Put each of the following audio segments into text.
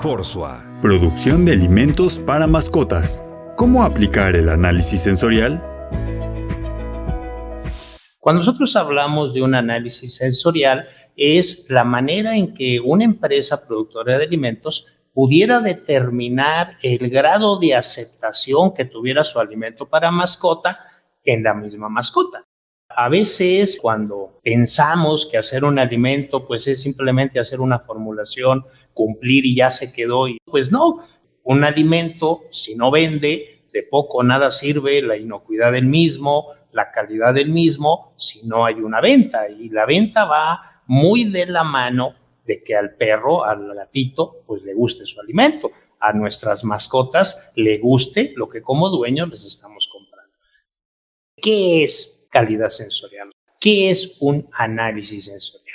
Forsua. Producción de alimentos para mascotas. ¿Cómo aplicar el análisis sensorial? Cuando nosotros hablamos de un análisis sensorial, es la manera en que una empresa productora de alimentos pudiera determinar el grado de aceptación que tuviera su alimento para mascota en la misma mascota. A veces, cuando pensamos que hacer un alimento pues es simplemente hacer una formulación, cumplir y ya se quedó, y pues no, un alimento si no vende, de poco o nada sirve la inocuidad del mismo, la calidad del mismo, si no hay una venta. Y la venta va muy de la mano de que al perro, al gatito, pues le guste su alimento, a nuestras mascotas le guste lo que como dueños les estamos comprando. ¿Qué es calidad sensorial? ¿Qué es un análisis sensorial?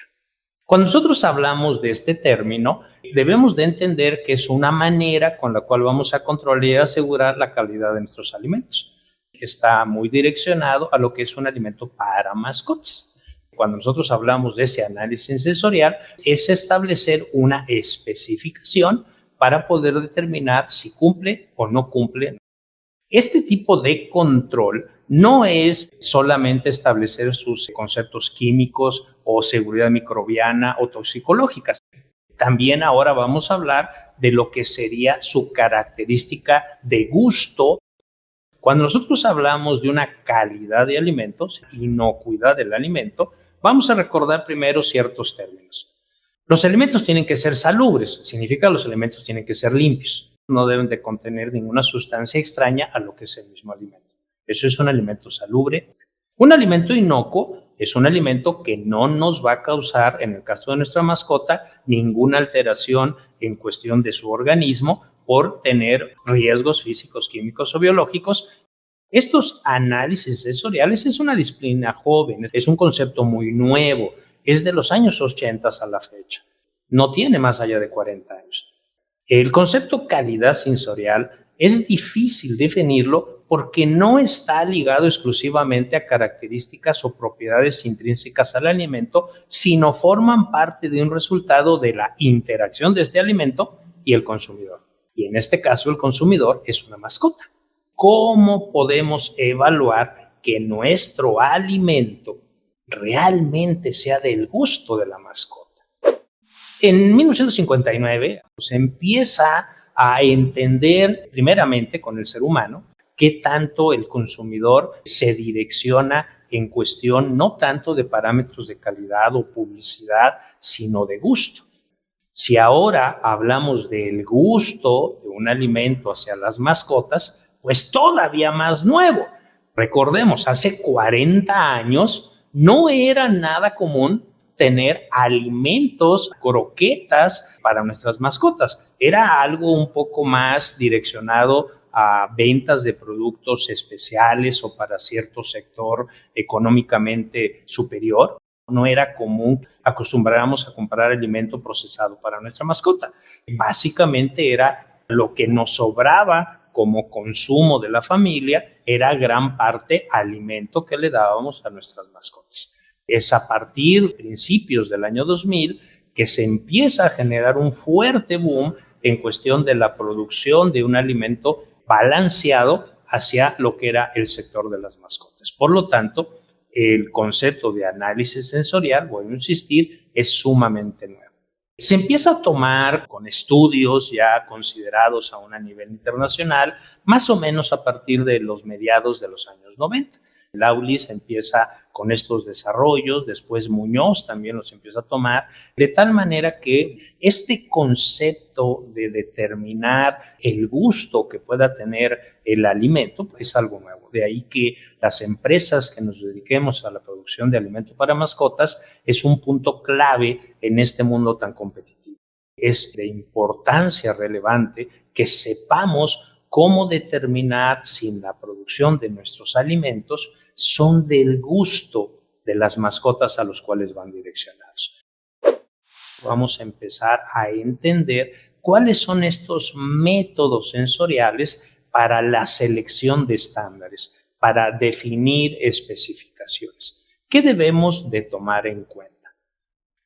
Cuando nosotros hablamos de este término, debemos de entender que es una manera con la cual vamos a controlar y asegurar la calidad de nuestros alimentos. Está muy direccionado a lo que es un alimento para mascotas. Cuando nosotros hablamos de ese análisis sensorial, es establecer una especificación para poder determinar si cumple o no cumple. Este tipo de control no es solamente establecer sus conceptos químicos o seguridad microbiana o toxicológicas. También ahora vamos a hablar de lo que sería su característica de gusto. Cuando nosotros hablamos de una calidad de alimentos, inocuidad del alimento, vamos a recordar primero ciertos términos. Los alimentos tienen que ser salubres, significa que los alimentos tienen que ser limpios. No deben de contener ninguna sustancia extraña a lo que es el mismo alimento. Eso es un alimento salubre. Un alimento inocuo es un alimento que no nos va a causar, en el caso de nuestra mascota, ninguna alteración en cuestión de su organismo por tener riesgos físicos, químicos o biológicos. Estos análisis sensoriales es una disciplina joven, es un concepto muy nuevo, es de los años 80 a la fecha, no tiene más allá de 40 años. El concepto calidad sensorial es difícil definirlo porque no está ligado exclusivamente a características o propiedades intrínsecas al alimento, sino forman parte de un resultado de la interacción de este alimento y el consumidor. Y en este caso el consumidor es una mascota. ¿Cómo podemos evaluar que nuestro alimento realmente sea del gusto de la mascota? En 1959 se empieza a entender primeramente con el ser humano qué tanto el consumidor se direcciona en cuestión no tanto de parámetros de calidad o publicidad, sino de gusto. Si ahora hablamos del gusto de un alimento hacia las mascotas, pues todavía más nuevo. Recordemos, hace 40 años no era nada común tener alimentos, croquetas para nuestras mascotas. Era algo un poco más direccionado a ventas de productos especiales o para cierto sector económicamente superior. No era común acostumbráramos a comprar alimento procesado para nuestra mascota. Básicamente era lo que nos sobraba como consumo de la familia, era gran parte alimento que le dábamos a nuestras mascotas. Es a partir de principios del año 2000 que se empieza a generar un fuerte boom en cuestión de la producción de un alimento balanceado hacia lo que era el sector de las mascotas. Por lo tanto, el concepto de análisis sensorial, voy a insistir, es sumamente nuevo. Se empieza a tomar con estudios ya considerados a un nivel internacional, más o menos a partir de los mediados de los años 90. Lawless empieza con estos desarrollos, después Muñoz también los empieza a tomar, de tal manera que este concepto de determinar el gusto que pueda tener el alimento es algo nuevo. De ahí que las empresas que nos dediquemos a la producción de alimentos para mascotas es un punto clave en este mundo tan competitivo. Es de importancia relevante que sepamos cómo determinar si en la producción de nuestros alimentos son del gusto de las mascotas a los cuales van direccionados. Vamos a empezar a entender cuáles son estos métodos sensoriales para la selección de estándares, para definir especificaciones. ¿Qué debemos de tomar en cuenta?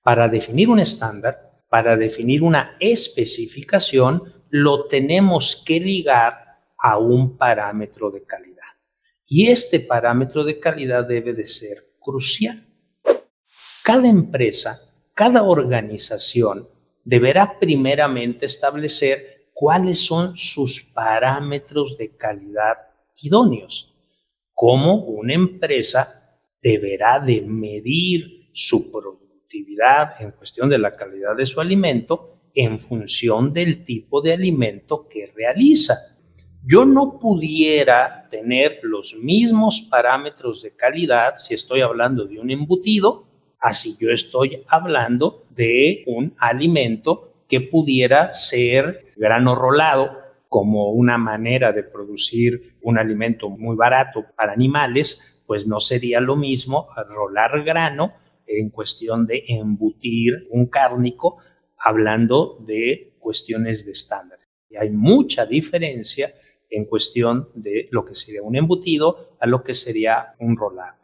Para definir un estándar, para definir una especificación, lo tenemos que ligar a un parámetro de calidad. Y este parámetro de calidad debe de ser crucial. Cada empresa, cada organización deberá primeramente establecer cuáles son sus parámetros de calidad idóneos. Cómo una empresa deberá de medir su productividad en cuestión de la calidad de su alimento en función del tipo de alimento que realiza. Yo no pudiera tener los mismos parámetros de calidad si estoy hablando de un embutido, así yo estoy hablando de un alimento que pudiera ser grano rolado, como una manera de producir un alimento muy barato para animales, pues no sería lo mismo rolar grano en cuestión de embutir un cárnico, hablando de cuestiones de estándar. Y hay mucha diferencia en cuestión de lo que sería un embutido a lo que sería un rolado.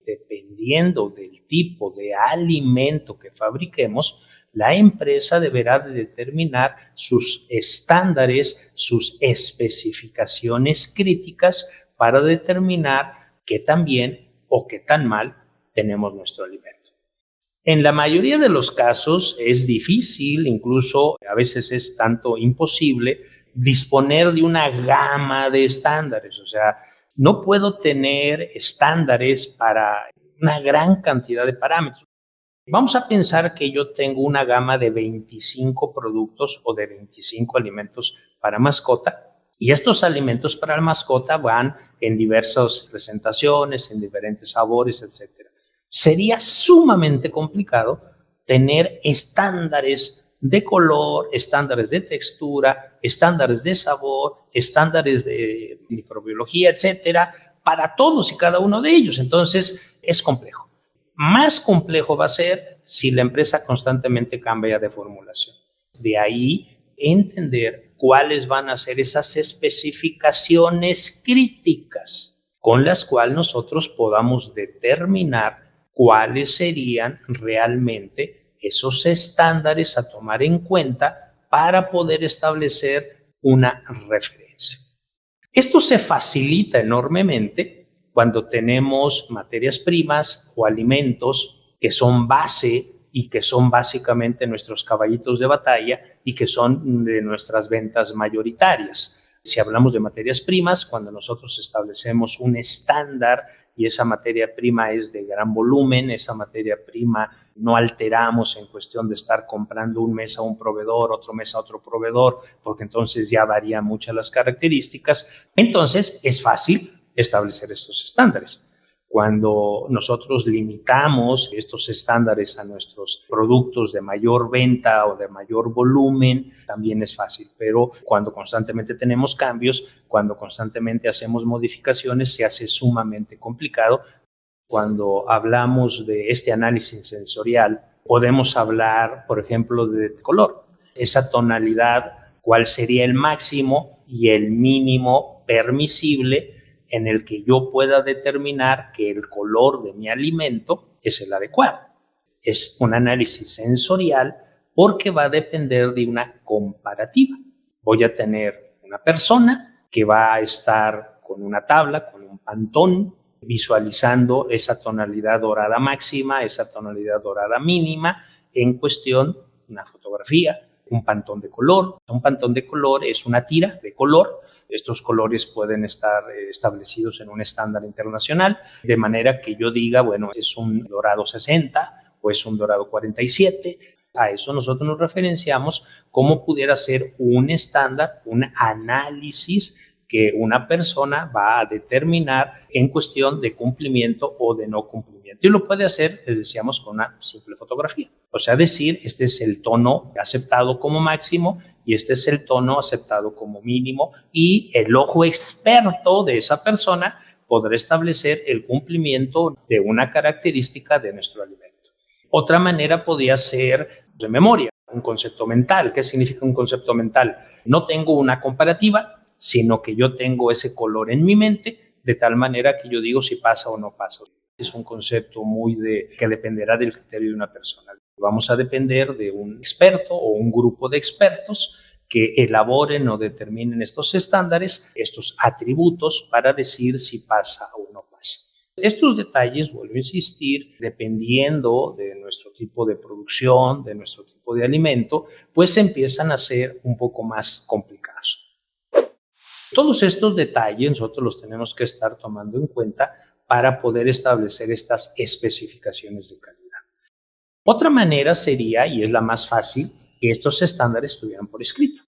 Dependiendo del tipo de alimento que fabriquemos, la empresa deberá de determinar sus estándares, sus especificaciones críticas para determinar qué tan bien o qué tan mal tenemos nuestro alimento. En la mayoría de los casos es difícil, incluso a veces es tanto imposible, disponer de una gama de estándares. O sea, no puedo tener estándares para una gran cantidad de parámetros. Vamos a pensar que yo tengo una gama de 25 productos o de 25 alimentos para mascota, y estos alimentos para la mascota van en diversas presentaciones, en diferentes sabores, etc. Sería sumamente complicado tener estándares de color, estándares de textura, estándares de sabor, estándares de microbiología, etcétera, para todos y cada uno de ellos. Entonces, es complejo. Más complejo va a ser si la empresa constantemente cambia de formulación. De ahí entender cuáles van a ser esas especificaciones críticas con las cuales nosotros podamos determinar cuáles serían realmente esos estándares a tomar en cuenta para poder establecer una referencia. Esto se facilita enormemente cuando tenemos materias primas o alimentos que son base y que son básicamente nuestros caballitos de batalla y que son de nuestras ventas mayoritarias. Si hablamos de materias primas, cuando nosotros establecemos un estándar y esa materia prima es de gran volumen, esa materia prima no alteramos en cuestión de estar comprando un mes a un proveedor, otro mes a otro proveedor, porque entonces ya varían muchas las características. Entonces es fácil establecer estos estándares. Cuando nosotros limitamos estos estándares a nuestros productos de mayor venta o de mayor volumen, también es fácil. Pero cuando constantemente tenemos cambios, cuando constantemente hacemos modificaciones, se hace sumamente complicado. Cuando hablamos de este análisis sensorial, podemos hablar, por ejemplo, de color. Esa tonalidad, cuál sería el máximo y el mínimo permisible en el que yo pueda determinar que el color de mi alimento es el adecuado. Es un análisis sensorial porque va a depender de una comparativa. Voy a tener una persona que va a estar con una tabla, con un pantón, visualizando esa tonalidad dorada máxima, esa tonalidad dorada mínima, en cuestión una fotografía, un pantón de color. Un pantón de color es una tira de color. Estos colores pueden estar establecidos en un estándar internacional, de manera que yo diga, bueno, es un dorado 60 o es un dorado 47. A eso nosotros nos referenciamos como pudiera ser un estándar, un análisis que una persona va a determinar en cuestión de cumplimiento o de no cumplimiento. Y lo puede hacer, les decíamos, con una simple fotografía. O sea, decir, este es el tono aceptado como máximo y este es el tono aceptado como mínimo, y el ojo experto de esa persona podrá establecer el cumplimiento de una característica de nuestro alimento. Otra manera podría ser de memoria, un concepto mental. ¿Qué significa un concepto mental? No tengo una comparativa, sino que yo tengo ese color en mi mente, de tal manera que yo digo si pasa o no pasa. Es un concepto que dependerá del criterio de una persona. Vamos a depender de un experto o un grupo de expertos que elaboren o determinen estos estándares, estos atributos para decir si pasa o no pasa. Estos detalles, vuelvo a insistir, dependiendo de nuestro tipo de producción, de nuestro tipo de alimento, pues empiezan a ser un poco más complicados. Todos estos detalles nosotros los tenemos que estar tomando en cuenta para poder establecer estas especificaciones de calidad. Otra manera sería, y es la más fácil, que estos estándares estuvieran por escrito.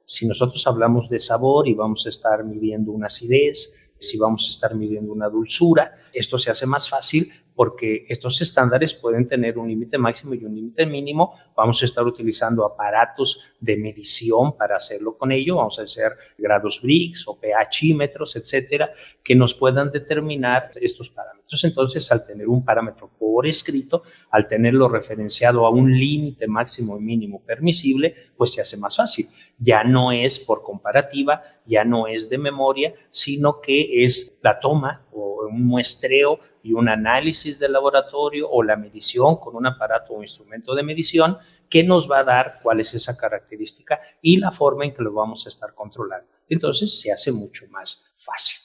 Si nosotros hablamos de sabor y vamos a estar midiendo una acidez, si vamos a estar midiendo una dulzura, esto se hace más fácil porque estos estándares pueden tener un límite máximo y un límite mínimo. Vamos a estar utilizando aparatos de medición para hacerlo con ello. Vamos a hacer grados Brix o pHímetros, etcétera, que nos puedan determinar estos parámetros. Entonces, al tener un parámetro por escrito, al tenerlo referenciado a un límite máximo y mínimo permisible, pues se hace más fácil. Ya no es por comparativa, ya no es de memoria, sino que es la toma o un muestreo y un análisis del laboratorio o la medición con un aparato o instrumento de medición que nos va a dar cuál es esa característica y la forma en que lo vamos a estar controlando. Entonces se hace mucho más fácil.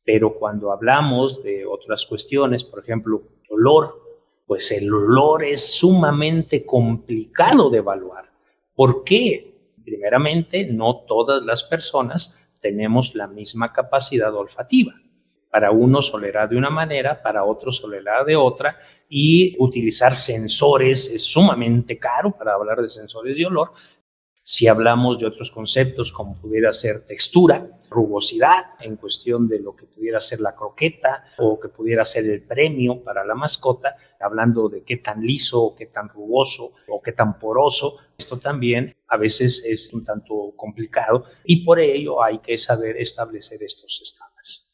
Pero cuando hablamos de otras cuestiones, por ejemplo, olor, pues el olor es sumamente complicado de evaluar. ¿Por qué? Primeramente, no todas las personas tenemos la misma capacidad olfativa. Para unos olerá de una manera, para otros olerá de otra, y utilizar sensores es sumamente caro para hablar de sensores de olor. Si hablamos de otros conceptos como pudiera ser textura, rugosidad en cuestión de lo que pudiera ser la croqueta o que pudiera ser el premio para la mascota, hablando de qué tan liso o qué tan rugoso o qué tan poroso, esto también a veces es un tanto complicado y por ello hay que saber establecer estos estándares.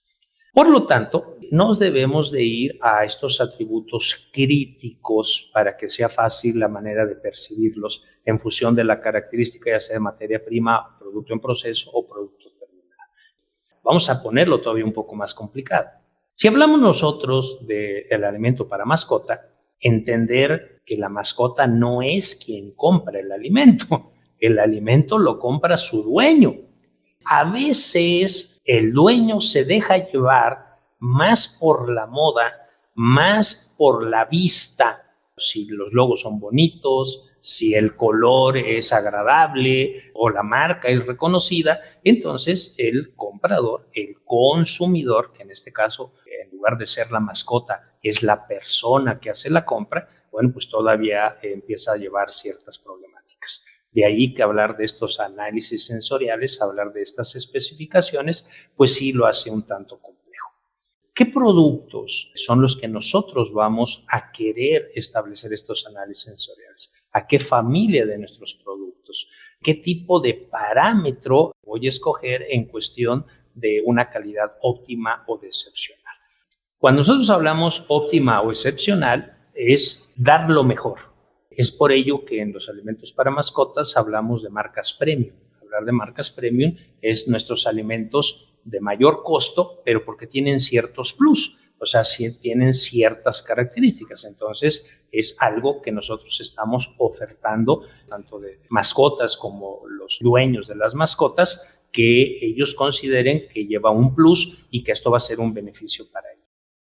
Por lo tanto, nos debemos de ir a estos atributos críticos para que sea fácil la manera de percibirlos en función de la característica, ya sea de materia prima, producto en proceso o producto terminado. Vamos a ponerlo todavía un poco más complicado. Si hablamos nosotros del alimento para mascota, entender que la mascota no es quien compra el alimento lo compra su dueño. A veces el dueño se deja llevar más por la moda, más por la vista, si los logos son bonitos, si el color es agradable o la marca es reconocida, entonces el comprador, el consumidor, que en este caso en lugar de ser la mascota es la persona que hace la compra, bueno, pues todavía empieza a llevar ciertas problemáticas. De ahí que hablar de estos análisis sensoriales, hablar de estas especificaciones, pues sí lo hace un tanto complejo. ¿Qué productos son los que nosotros vamos a querer establecer estos análisis sensoriales? ¿A qué familia de nuestros productos? ¿Qué tipo de parámetro voy a escoger en cuestión de una calidad óptima o de excepcional? Cuando nosotros hablamos óptima o excepcional, es dar lo mejor. Es por ello que en los alimentos para mascotas hablamos de marcas premium. Hablar de marcas premium es nuestros alimentos de mayor costo, pero porque tienen ciertos plus, o sea, tienen ciertas características. Entonces, es algo que nosotros estamos ofertando, tanto de mascotas como los dueños de las mascotas, que ellos consideren que lleva un plus y que esto va a ser un beneficio para ellos.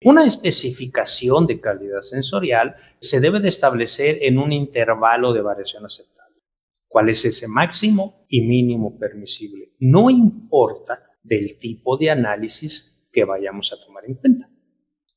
Una especificación de calidad sensorial se debe de establecer en un intervalo de variación aceptable. ¿Cuál es ese máximo y mínimo permisible? No importa del tipo de análisis que vayamos a tomar en cuenta.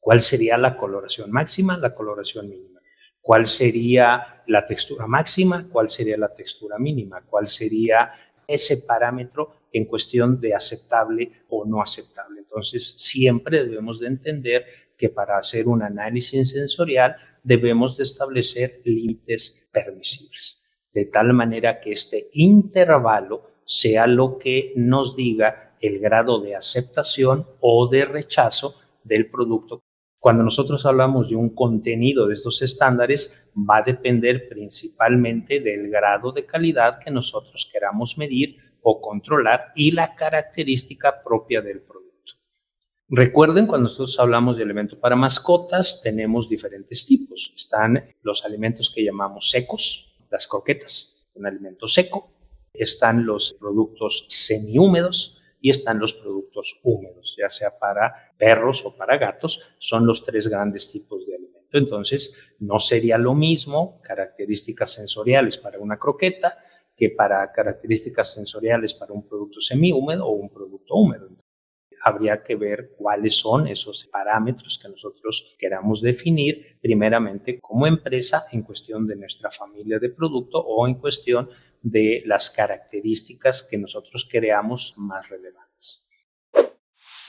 ¿Cuál sería la coloración máxima, la coloración mínima? ¿Cuál sería la textura máxima? ¿Cuál sería la textura mínima? ¿Cuál sería ese parámetro en cuestión de aceptable o no aceptable? Entonces, siempre debemos de entender que para hacer un análisis sensorial debemos de establecer límites permisibles, de tal manera que este intervalo sea lo que nos diga el grado de aceptación o de rechazo del producto. Cuando nosotros hablamos de un contenido de estos estándares, va a depender principalmente del grado de calidad que nosotros queramos medir o controlar y la característica propia del producto. Recuerden, cuando nosotros hablamos de alimento para mascotas, tenemos diferentes tipos. Están los alimentos que llamamos secos, las croquetas, un alimento seco. Están los productos semihúmedos y están los productos húmedos, ya sea para perros o para gatos. Son los tres grandes tipos de alimento. Entonces, no sería lo mismo características sensoriales para una croqueta que para características sensoriales para un producto semihúmedo o un producto húmedo. Habría que ver cuáles son esos parámetros que nosotros queramos definir primeramente como empresa en cuestión de nuestra familia de producto o en cuestión de las características que nosotros creamos más relevantes.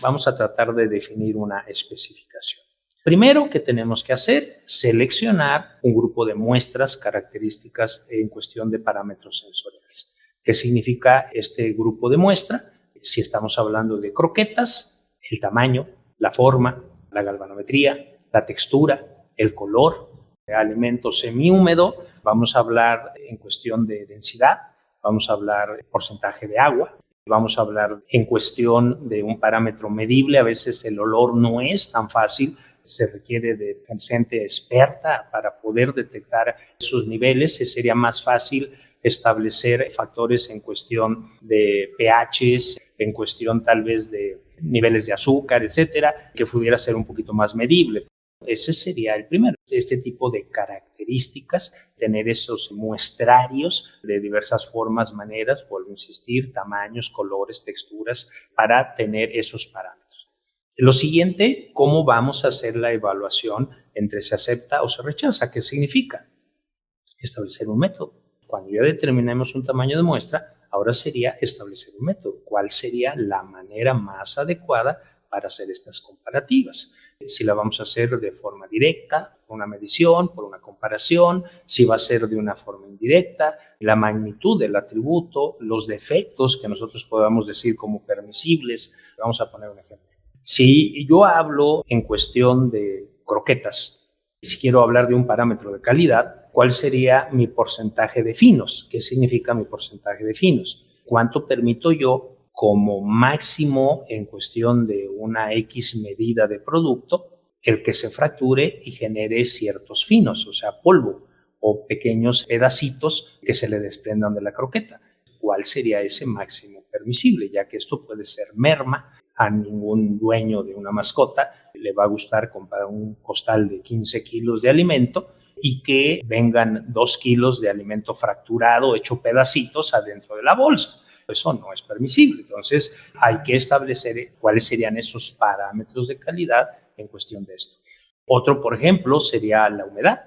Vamos a tratar de definir una especificación. Primero, ¿qué tenemos que hacer? Seleccionar un grupo de muestras características en cuestión de parámetros sensoriales. ¿Qué significa este grupo de muestra? Si estamos hablando de croquetas, el tamaño, la forma, la galvanometría, la textura, el color. De alimento semihúmedo, vamos a hablar en cuestión de densidad, vamos a hablar de porcentaje de agua, vamos a hablar en cuestión de un parámetro medible. A veces el olor no es tan fácil, se requiere de gente experta para poder detectar esos niveles. Sería más fácil establecer factores en cuestión de pHs, en cuestión tal vez de niveles de azúcar, etcétera, que pudiera ser un poquito más medible. Ese sería el primero. Este tipo de características, tener esos muestrarios de diversas formas, maneras, vuelvo a insistir, tamaños, colores, texturas, para tener esos parámetros. Lo siguiente, ¿cómo vamos a hacer la evaluación entre se acepta o se rechaza? ¿Qué significa? Establecer un método. Cuando ya determinemos un tamaño de muestra, ahora sería establecer un método. ¿Cuál sería la manera más adecuada para hacer estas comparativas? Si la vamos a hacer de forma directa, por una medición, por una comparación, si va a ser de una forma indirecta, la magnitud del atributo, los defectos que nosotros podamos decir como permisibles. Vamos a poner un ejemplo. Si yo hablo en cuestión de croquetas, si quiero hablar de un parámetro de calidad, ¿cuál sería mi porcentaje de finos? ¿Qué significa mi porcentaje de finos? ¿Cuánto permito yo como máximo en cuestión de una X medida de producto el que se fracture y genere ciertos finos, o sea, polvo o pequeños pedacitos que se le desprendan de la croqueta? ¿Cuál sería ese máximo permisible? Ya que esto puede ser merma. A ningún dueño de una mascota le va a gustar comprar un costal de 15 kilos de alimento y que vengan 2 kilos de alimento fracturado, hecho pedacitos adentro de la bolsa. Eso no es permisible. Entonces, hay que establecer cuáles serían esos parámetros de calidad en cuestión de esto. Otro, por ejemplo, sería la humedad.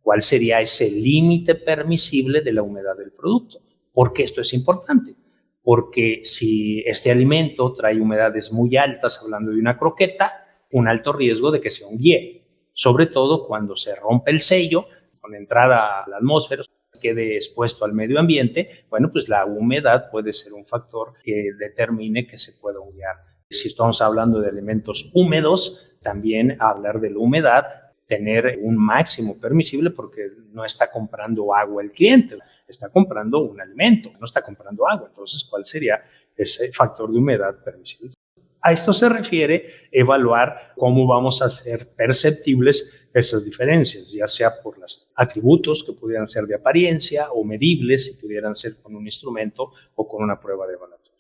¿Cuál sería ese límite permisible de la humedad del producto? ¿Por qué esto es importante? Porque si este alimento trae humedades muy altas, hablando de una croqueta, un alto riesgo de que sea un hielo, sobre todo cuando se rompe el sello con entrada a la atmósfera, quede expuesto al medio ambiente. Bueno, pues la humedad puede ser un factor que determine que se pueda humear. Si estamos hablando de alimentos húmedos, también hablar de la humedad, tener un máximo permisible, porque no está comprando agua el cliente, está comprando un alimento, no está comprando agua. Entonces, ¿cuál sería ese factor de humedad permisible? A esto se refiere evaluar cómo vamos a hacer perceptibles esas diferencias, ya sea por los atributos que pudieran ser de apariencia o medibles, si pudieran ser con un instrumento o con una prueba de evaluación.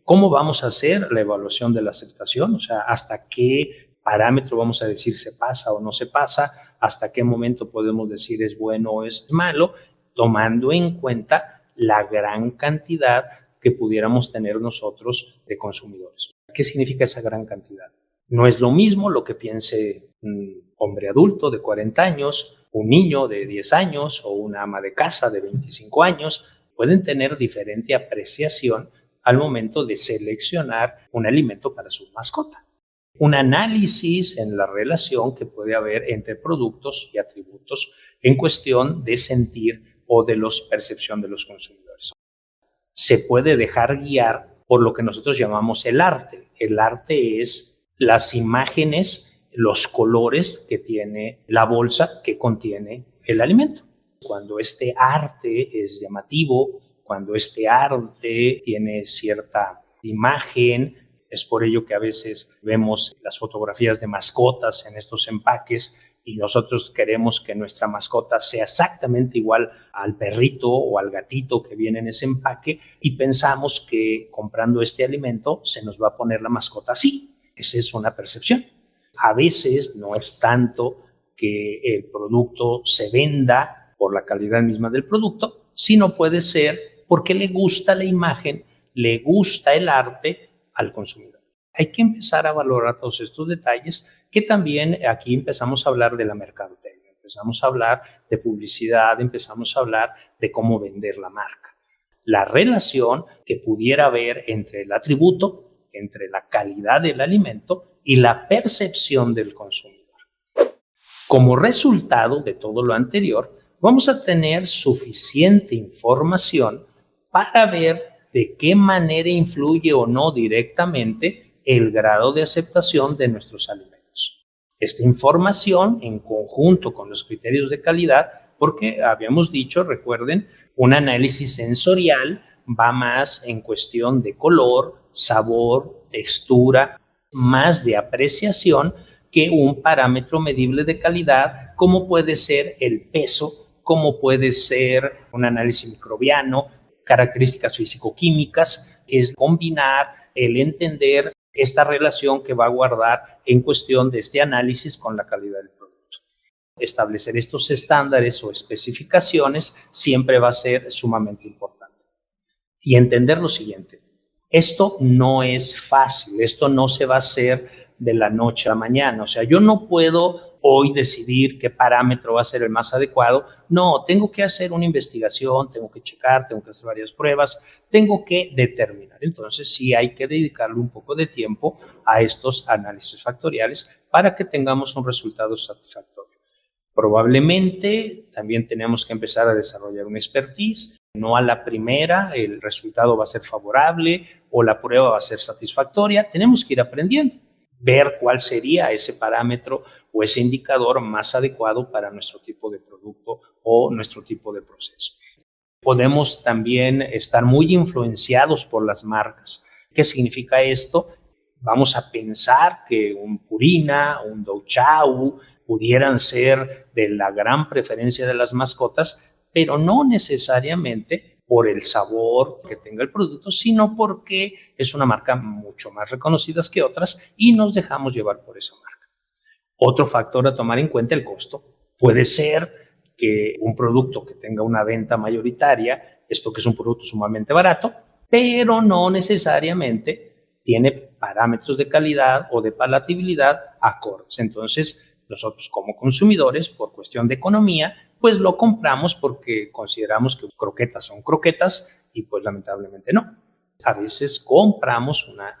¿Cómo vamos a hacer la evaluación de la aceptación? O sea, ¿hasta qué parámetro vamos a decir se pasa o no se pasa? ¿Hasta qué momento podemos decir es bueno o es malo? Tomando en cuenta la gran cantidad que pudiéramos tener nosotros de consumidores. ¿Qué significa esa gran cantidad? No es lo mismo lo que piense un hombre adulto de 40 años, un niño de 10 años o una ama de casa de 25 años. Pueden tener diferente apreciación al momento de seleccionar un alimento para su mascota. Un análisis en la relación que puede haber entre productos y atributos en cuestión de sentir o de la percepción de los consumidores. Se puede dejar guiar por lo que nosotros llamamos el arte. El arte es las imágenes, los colores que tiene la bolsa que contiene el alimento. Cuando este arte es llamativo, cuando este arte tiene cierta imagen, Es por ello que a veces vemos las fotografías de mascotas en estos empaques y nosotros queremos que nuestra mascota sea exactamente igual al perrito o al gatito que viene en ese empaque y pensamos que comprando este alimento se nos va a poner la mascota así. Esa es una percepción. A veces no es tanto que el producto se venda por la calidad misma del producto, sino puede ser porque le gusta la imagen, le gusta el arte al consumidor. Hay que empezar a valorar todos estos detalles, que también aquí empezamos a hablar de la mercadotecnia, empezamos a hablar de publicidad, empezamos a hablar de cómo vender la marca. La relación que pudiera haber entre el atributo, entre la calidad del alimento y la percepción del consumidor. Como resultado de todo lo anterior, vamos a tener suficiente información para ver de qué manera influye o no directamente el grado de aceptación de nuestros alimentos. Esta información, en conjunto con los criterios de calidad, porque habíamos dicho, recuerden, un análisis sensorial va más en cuestión de color, sabor, textura, más de apreciación que un parámetro medible de calidad, como puede ser el peso, como puede ser un análisis microbiano, características físico-químicas, es combinar el entender esta relación que va a guardar en cuestión de este análisis con la calidad del producto. Establecer estos estándares o especificaciones siempre va a ser sumamente importante. Y entender lo siguiente, esto no es fácil, esto no se va a hacer de la noche a la mañana. O sea, yo no puedo hoy decidir qué parámetro va a ser el más adecuado. No, tengo que hacer una investigación, tengo que checar, tengo que hacer varias pruebas, tengo que determinar. Entonces, sí hay que dedicarle un poco de tiempo a estos análisis factoriales para que tengamos un resultado satisfactorio. Probablemente también tenemos que empezar a desarrollar una expertise. No a la primera el resultado va a ser favorable o la prueba va a ser satisfactoria. Tenemos que ir aprendiendo, ver cuál sería ese parámetro o ese indicador más adecuado para nuestro tipo de producto o nuestro tipo de proceso. Podemos también estar muy influenciados por las marcas. ¿Qué significa esto? Vamos a pensar que un Purina, un Douchau pudieran ser de la gran preferencia de las mascotas, pero no necesariamente por el sabor que tenga el producto, sino porque es una marca mucho más reconocida que otras y nos dejamos llevar por esa marca. Otro factor a tomar en cuenta, el costo. Puede ser que un producto que tenga una venta mayoritaria es porque es un producto sumamente barato, pero no necesariamente tiene parámetros de calidad o de palatabilidad acordes. Entonces, nosotros como consumidores, por cuestión de economía, pues lo compramos porque consideramos que croquetas son croquetas y pues lamentablemente no. A veces compramos una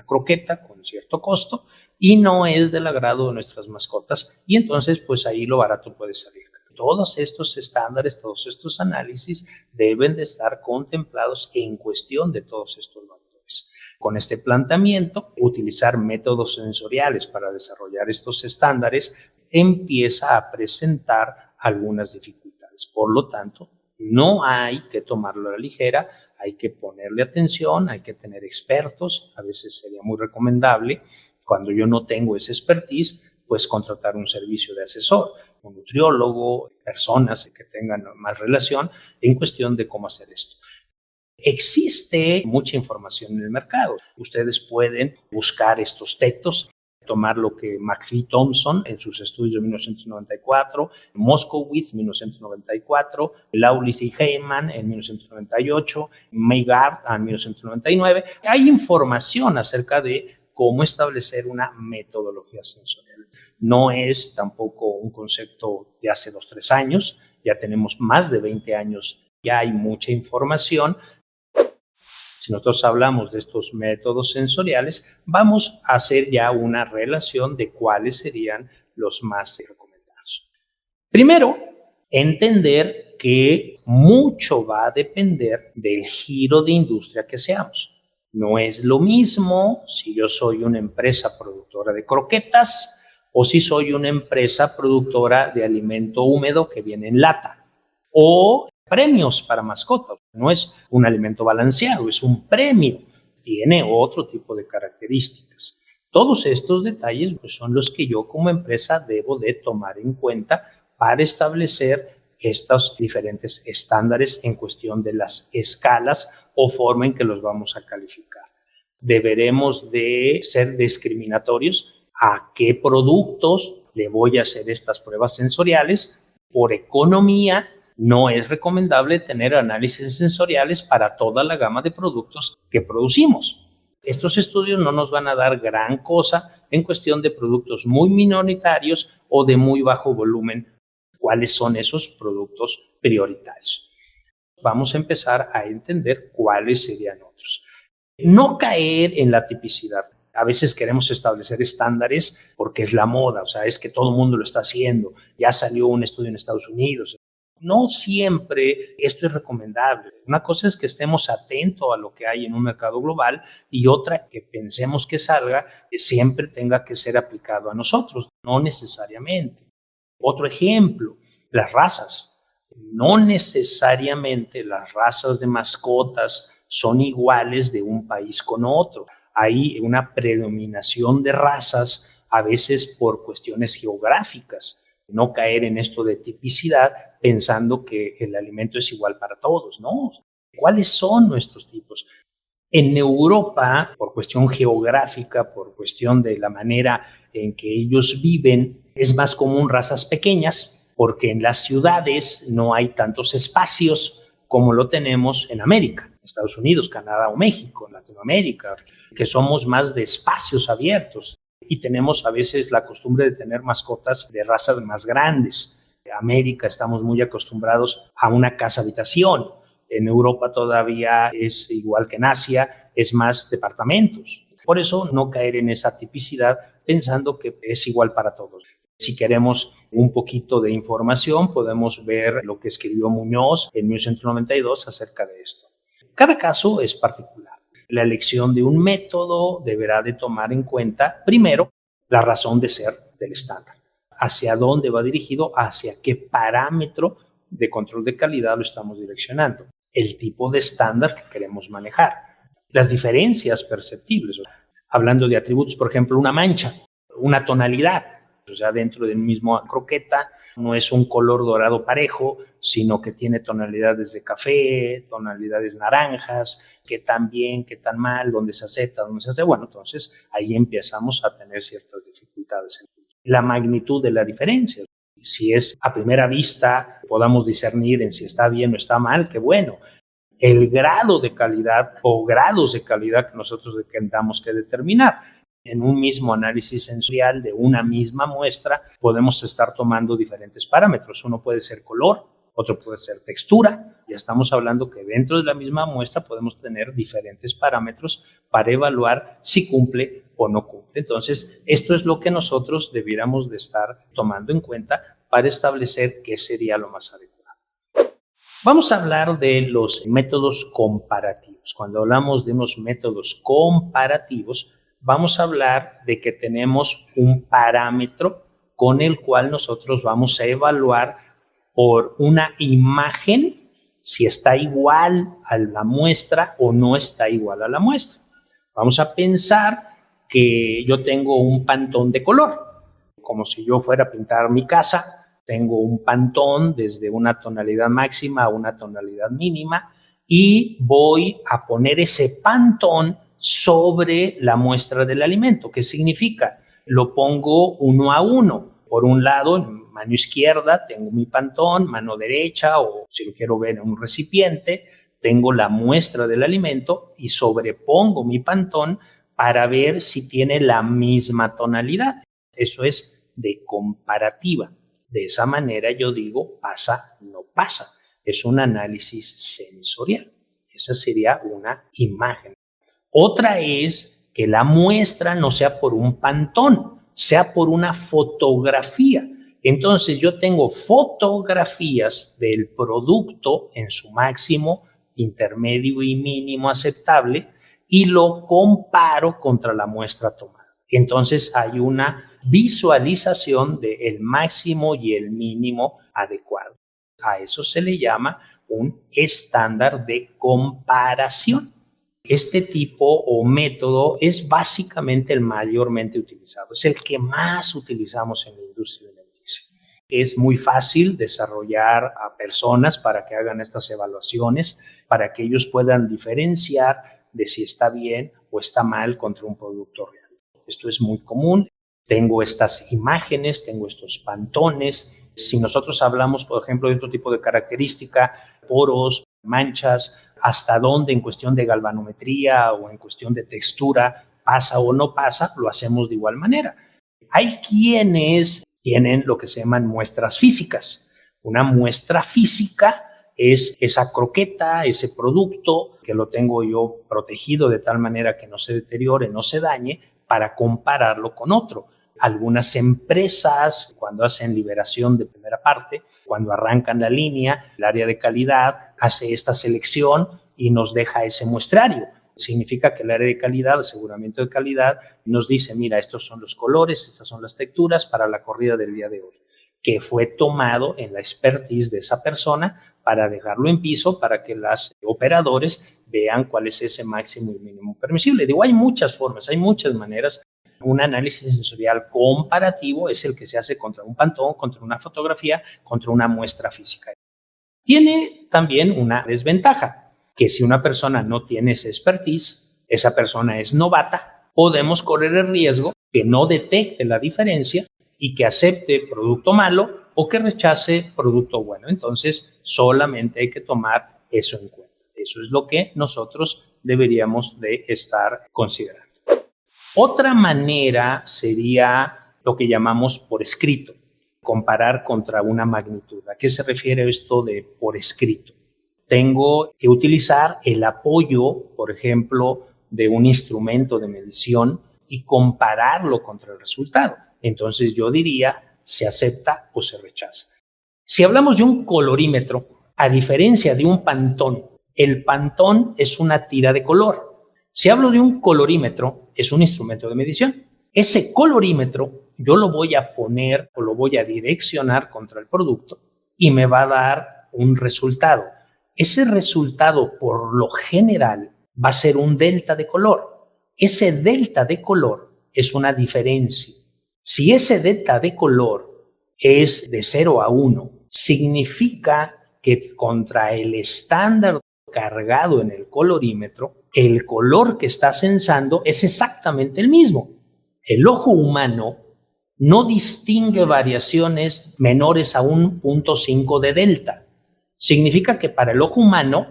croqueta con cierto costo y no es del agrado de nuestras mascotas y entonces pues ahí lo barato puede salir. Todos estos estándares, todos estos análisis deben de estar contemplados en cuestión de todos estos factores. Con este planteamiento, utilizar métodos sensoriales para desarrollar estos estándares empieza a presentar algunas dificultades. Por lo tanto, no hay que tomarlo a la ligera, hay que ponerle atención, hay que tener expertos. A veces sería muy recomendable, cuando yo no tengo esa expertise, pues contratar un servicio de asesor, un nutriólogo, personas que tengan más relación en cuestión de cómo hacer esto. Existe mucha información en el mercado. Ustedes pueden buscar estos textos, tomar lo que McPhee Thompson en sus estudios de 1994, Moskowitz 1994, Lawless y Heyman en 1998, Maygard en 1999. Hay información acerca de cómo establecer una metodología sensorial. No es tampoco un concepto de hace 2 o 3 años, ya tenemos más de 20 años, ya hay mucha información. Si nosotros hablamos de estos métodos sensoriales, vamos a hacer ya una relación de cuáles serían los más recomendados. Primero, entender que mucho va a depender del giro de industria que seamos. No es lo mismo si yo soy una empresa productora de croquetas o si soy una empresa productora de alimento húmedo que viene en lata o premios para mascotas. No es un alimento balanceado, es un premio. tiene otro tipo de características. Todos estos detalles pues, son los que yo como empresa debo de tomar en cuenta para establecer estos diferentes estándares en cuestión de las escalas o forma en que los vamos a calificar. Deberemos de ser discriminatorios a qué productos le voy a hacer estas pruebas sensoriales. Por economía, no es recomendable tener análisis sensoriales para toda la gama de productos que producimos. Estos estudios no nos van a dar gran cosa en cuestión de productos muy minoritarios o de muy bajo volumen. ¿Cuáles son esos productos prioritarios? Vamos a empezar a entender cuáles serían otros. No caer en la tipicidad. A veces queremos establecer estándares porque es la moda, o sea, es que todo el mundo lo está haciendo. Ya salió un estudio en Estados Unidos. No siempre esto es recomendable. Una cosa es que estemos atentos a lo que hay en un mercado global y otra que pensemos que salga que siempre tenga que ser aplicado a nosotros, no necesariamente. Otro ejemplo, las razas. No necesariamente las razas de mascotas son iguales de un país con otro. Hay una predominación de razas, a veces por cuestiones geográficas. No caer en esto de tipicidad pensando que el alimento es igual para todos, ¿no? ¿Cuáles son nuestros tipos? En Europa, por cuestión geográfica, por cuestión de la manera en que ellos viven, es más común razas pequeñas, porque en las ciudades no hay tantos espacios como lo tenemos en América, Estados Unidos, Canadá o México, Latinoamérica, que somos más de espacios abiertos y tenemos a veces la costumbre de tener mascotas de razas más grandes. En América estamos muy acostumbrados a una casa-habitación. En Europa todavía es igual que en Asia, es más departamentos. Por eso no caer en esa tipicidad pensando que es igual para todos. Si queremos un poquito de información, podemos ver lo que escribió Muñoz en 1992 acerca de esto. Cada caso es particular. La elección de un método deberá de tomar en cuenta, primero, la razón de ser del estándar. Hacia dónde va dirigido, hacia qué parámetro de control de calidad lo estamos direccionando, el tipo de estándar que queremos manejar, las diferencias perceptibles. Hablando de atributos, por ejemplo, una mancha, una tonalidad. O sea, dentro del mismo croqueta no es un color dorado parejo, sino que tiene tonalidades de café, tonalidades naranjas, qué tan bien, qué tan mal, dónde se acepta, dónde se hace. Bueno, entonces ahí empezamos a tener ciertas dificultades. La magnitud de la diferencia. Si es a primera vista, podamos discernir en si está bien o está mal, qué bueno. El grado de calidad o grados de calidad que nosotros tengamos que determinar. En un mismo análisis sensorial de una misma muestra podemos estar tomando diferentes parámetros. Uno puede ser color, otro puede ser textura. Ya estamos hablando que dentro de la misma muestra podemos tener diferentes parámetros para evaluar si cumple o no cumple. Entonces, esto es lo que nosotros debiéramos de estar tomando en cuenta para establecer qué sería lo más adecuado. Vamos a hablar de los métodos comparativos. Cuando hablamos de unos métodos comparativos, vamos a hablar de que tenemos un parámetro con el cual nosotros vamos a evaluar por una imagen si está igual a la muestra o no está igual a la muestra. Vamos a pensar que yo tengo un pantón de color, como si yo fuera a pintar mi casa. Tengo un pantón desde una tonalidad máxima a una tonalidad mínima y voy a poner ese pantón sobre la muestra del alimento. ¿Qué significa? Lo pongo uno a uno. Por un lado, en mano izquierda tengo mi pantón, mano derecha, o si lo quiero ver en un recipiente, tengo la muestra del alimento y sobrepongo mi pantón para ver si tiene la misma tonalidad. Eso es de comparativa. De esa manera yo digo pasa, no pasa. Es un análisis sensorial. Esa sería una imagen. Otra es que la muestra no sea por un pantón, sea por una fotografía. Entonces yo tengo fotografías del producto en su máximo, intermedio y mínimo aceptable y lo comparo contra la muestra tomada. Entonces hay una visualización del máximo y el mínimo adecuado. A eso se le llama un estándar de comparación. Este tipo o método es básicamente el mayormente utilizado, es el que más utilizamos en la industria alimenticia. Es muy fácil desarrollar a personas para que hagan estas evaluaciones, para que ellos puedan diferenciar de si está bien o está mal contra un producto real. Esto es muy común. Tengo estas imágenes, tengo estos pantones. Si nosotros hablamos, por ejemplo, de otro tipo de característica, poros, manchas, hasta dónde en cuestión de galvanometría o en cuestión de textura pasa o no pasa, lo hacemos de igual manera. Hay quienes tienen lo que se llaman muestras físicas. Una muestra física es esa croqueta, ese producto que lo tengo yo protegido de tal manera que no se deteriore, no se dañe, para compararlo con otro. Algunas empresas, cuando hacen liberación de primera parte, cuando arrancan la línea, el área de calidad hace esta selección y nos deja ese muestrario. Significa que el área de calidad, aseguramiento de calidad, nos dice, mira, estos son los colores, estas son las texturas para la corrida del día de hoy, que fue tomado en la expertise de esa persona para dejarlo en piso para que los operadores vean cuál es ese máximo y mínimo permisible. Digo, hay muchas formas, hay muchas maneras. Un análisis sensorial comparativo es el que se hace contra un pantón, contra una fotografía, contra una muestra física. Tiene también una desventaja, que si una persona no tiene esa expertise, esa persona es novata, podemos correr el riesgo que no detecte la diferencia y que acepte producto malo o que rechace producto bueno. Entonces, solamente hay que tomar eso en cuenta. Eso es lo que nosotros deberíamos de estar considerando. Otra manera sería lo que llamamos por escrito, comparar contra una magnitud. ¿A qué se refiere esto de por escrito? Tengo que utilizar el apoyo, por ejemplo, de un instrumento de medición y compararlo contra el resultado. Entonces yo diría, se acepta o se rechaza. Si hablamos de un colorímetro, a diferencia de un pantón, el pantón es una tira de color. Si hablo de un colorímetro, es un instrumento de medición. Ese colorímetro yo lo voy a poner o lo voy a direccionar contra el producto y me va a dar un resultado. Ese resultado, por lo general, va a ser un delta de color. Ese delta de color es una diferencia. Si ese delta de color es de 0 a 1, significa que contra el estándar cargado en el colorímetro, el color que está sensando es exactamente el mismo. El ojo humano no distingue variaciones menores a 1.5 de delta. Significa que para el ojo humano,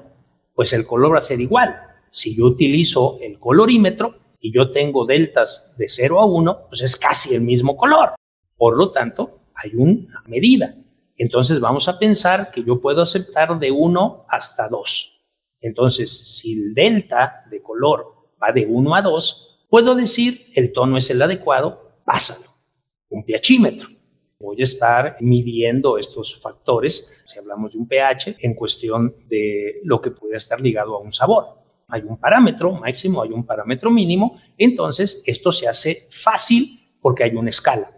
pues el color va a ser igual. Si yo utilizo el colorímetro y yo tengo deltas de 0 a 1, pues es casi el mismo color. Por lo tanto, hay una medida. Entonces vamos a pensar que yo puedo aceptar de 1 hasta 2. Entonces, si el delta de color va de 1 a 2, puedo decir el tono es el adecuado, pásalo. Un pHímetro. Voy a estar midiendo estos factores, si hablamos de un pH, en cuestión de lo que puede estar ligado a un sabor. Hay un parámetro máximo, hay un parámetro mínimo, entonces esto se hace fácil porque hay una escala.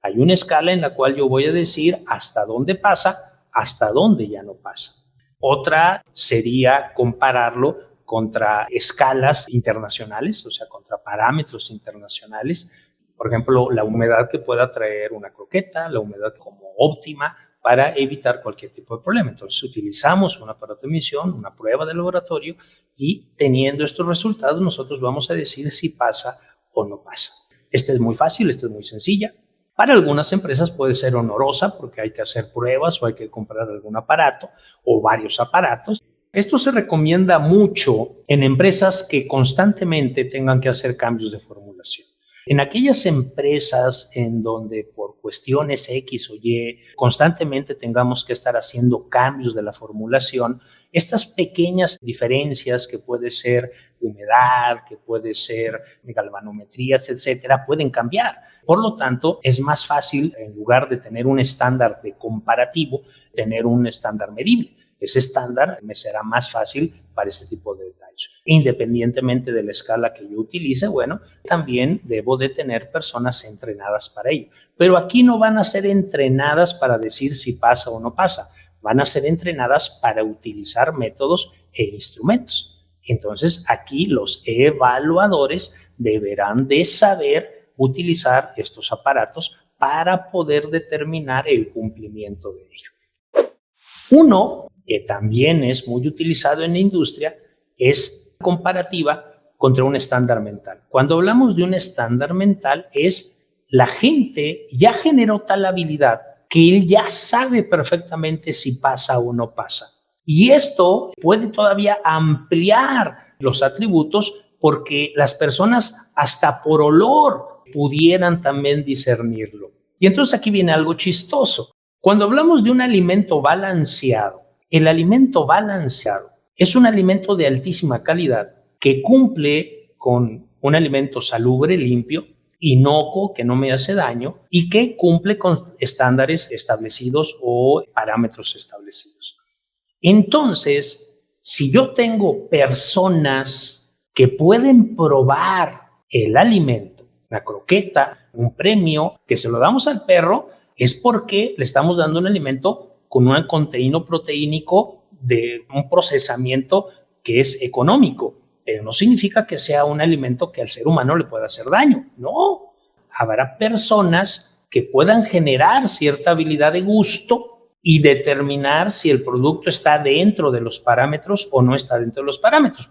Hay una escala en la cual yo voy a decir hasta dónde pasa, hasta dónde ya no pasa. Otra sería compararlo contra escalas internacionales, o sea, contra parámetros internacionales. Por ejemplo, la humedad que pueda traer una croqueta, la humedad como óptima para evitar cualquier tipo de problema. Entonces, utilizamos un aparato de medición, una prueba de laboratorio y teniendo estos resultados, nosotros vamos a decir si pasa o no pasa. Esta es muy fácil, esta es muy sencilla. Para algunas empresas puede ser honorosa porque hay que hacer pruebas o hay que comprar algún aparato o varios aparatos. Esto se recomienda mucho en empresas que constantemente tengan que hacer cambios de formulación. En aquellas empresas en donde por cuestiones X o Y constantemente tengamos que estar haciendo cambios de la formulación, estas pequeñas diferencias que puede ser humedad, que puede ser galvanometrías, etcétera, pueden cambiar. Por lo tanto, es más fácil, en lugar de tener un estándar de comparativo, tener un estándar medible. Ese estándar me será más fácil para este tipo de detalles. Independientemente de la escala que yo utilice, bueno, también debo de tener personas entrenadas para ello. Pero aquí no van a ser entrenadas para decir si pasa o no pasa. Van a ser entrenadas para utilizar métodos e instrumentos. Entonces, aquí los evaluadores deberán de saber utilizar estos aparatos para poder determinar el cumplimiento de ello. Uno que también es muy utilizado en la industria es comparativa contra un estándar mental. Cuando hablamos de un estándar mental es la gente ya generó tal habilidad que él ya sabe perfectamente si pasa o no pasa. Y esto puede todavía ampliar los atributos porque las personas hasta por olor pudieran también discernirlo. Y entonces aquí viene algo chistoso. Cuando hablamos de un alimento balanceado, el alimento balanceado es un alimento de altísima calidad que cumple con un alimento salubre, limpio, inocuo, que no me hace daño y que cumple con estándares establecidos o parámetros establecidos. Entonces, si yo tengo personas que pueden probar el alimento, la croqueta, un premio que se lo damos al perro, es porque le estamos dando un alimento con un contenido proteínico de un procesamiento que es económico, pero no significa que sea un alimento que al ser humano le pueda hacer daño. No, habrá personas que puedan generar cierta habilidad de gusto y determinar si el producto está dentro de los parámetros o no está dentro de los parámetros.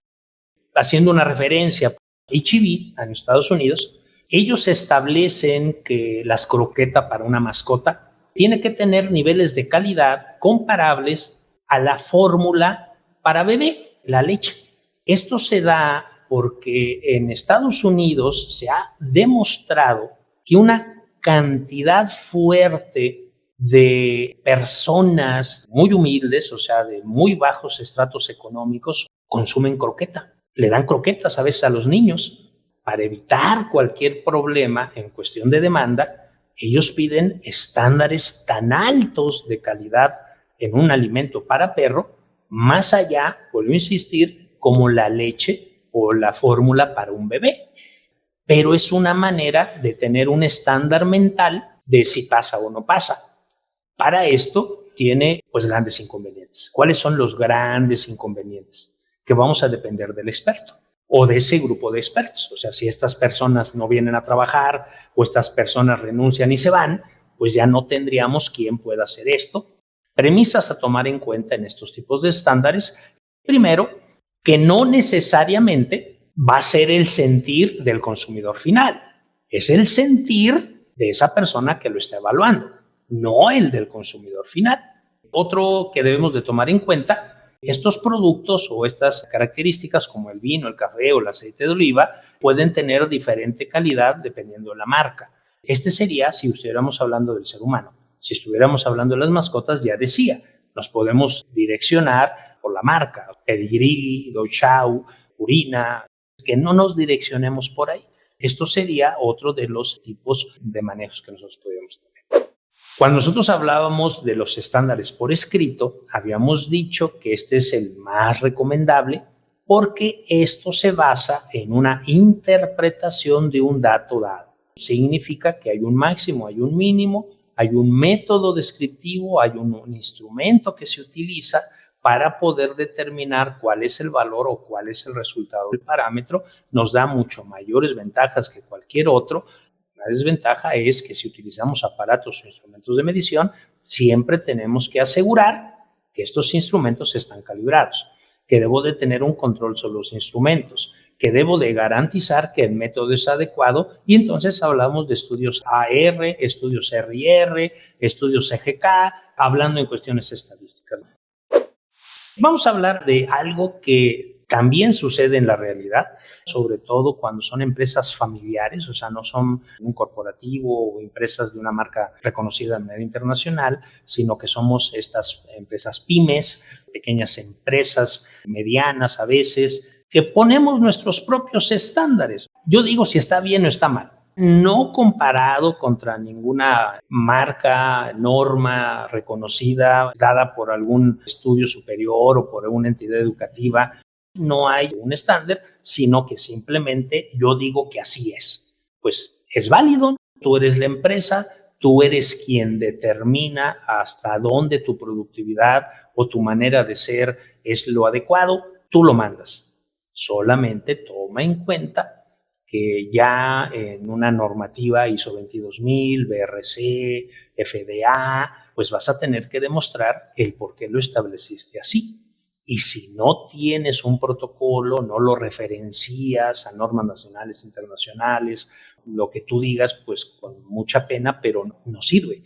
Haciendo una referencia a H-E-B en Estados Unidos, ellos establecen que las croquetas para una mascota tiene que tener niveles de calidad comparables a la fórmula para bebé, la leche. Esto se da porque en Estados Unidos se ha demostrado que una cantidad fuerte de personas muy humildes, o sea, de muy bajos estratos económicos, consumen croqueta. Le dan croquetas a veces a los niños. Para evitar cualquier problema en cuestión de demanda, ellos piden estándares tan altos de calidad en un alimento para perro, más allá, vuelvo a insistir, como la leche o la fórmula para un bebé. Pero es una manera de tener un estándar mental de si pasa o no pasa. Para esto tiene pues grandes inconvenientes. ¿Cuáles son los grandes inconvenientes? Que vamos a depender del experto o de ese grupo de expertos. O sea, si estas personas no vienen a trabajar o estas personas renuncian y se van, pues ya no tendríamos quien pueda hacer esto. Premisas a tomar en cuenta en estos tipos de estándares. Primero, que no necesariamente va a ser el sentir del consumidor final. Es el sentir de esa persona que lo está evaluando, no el del consumidor final. Otro que debemos de tomar en cuenta, estos productos o estas características como el vino, el café o el aceite de oliva pueden tener diferente calidad dependiendo de la marca. Este sería si estuviéramos hablando del ser humano. Si estuviéramos hablando de las mascotas, ya decía, nos podemos direccionar por la marca, Pedigree, Dog Chow, Purina, que no nos direccionemos por ahí. Esto sería otro de los tipos de manejos que nosotros podríamos tener. Cuando nosotros hablábamos de los estándares por escrito, habíamos dicho que este es el más recomendable porque esto se basa en una interpretación de un dato dado. Significa que hay un máximo, hay un mínimo, hay un método descriptivo, hay un instrumento que se utiliza para poder determinar cuál es el valor o cuál es el resultado del parámetro. Nos da mucho mayores ventajas que cualquier otro. La desventaja es que si utilizamos aparatos o instrumentos de medición, siempre tenemos que asegurar que estos instrumentos están calibrados, que debo de tener un control sobre los instrumentos, que debo de garantizar que el método es adecuado y entonces hablamos de estudios AR, estudios RIR, estudios CGK, hablando en cuestiones estadísticas. Vamos a hablar de algo que también sucede en la realidad, sobre todo cuando son empresas familiares, o sea, no son un corporativo o empresas de una marca reconocida a nivel internacional, sino que somos estas empresas pymes, pequeñas empresas, medianas a veces, que ponemos nuestros propios estándares. Yo digo si está bien o está mal. No comparado contra ninguna marca, norma reconocida, dada por algún estudio superior o por alguna entidad educativa. No hay un estándar, sino que simplemente yo digo que así es. Pues es válido, tú eres la empresa, tú eres quien determina hasta dónde tu productividad o tu manera de ser es lo adecuado, tú lo mandas. Solamente toma en cuenta que ya en una normativa ISO 22000, BRC, FDA, pues vas a tener que demostrar el por qué lo estableciste así. Y si no tienes un protocolo, no lo referencias a normas nacionales, internacionales, lo que tú digas, pues con mucha pena, pero no sirve.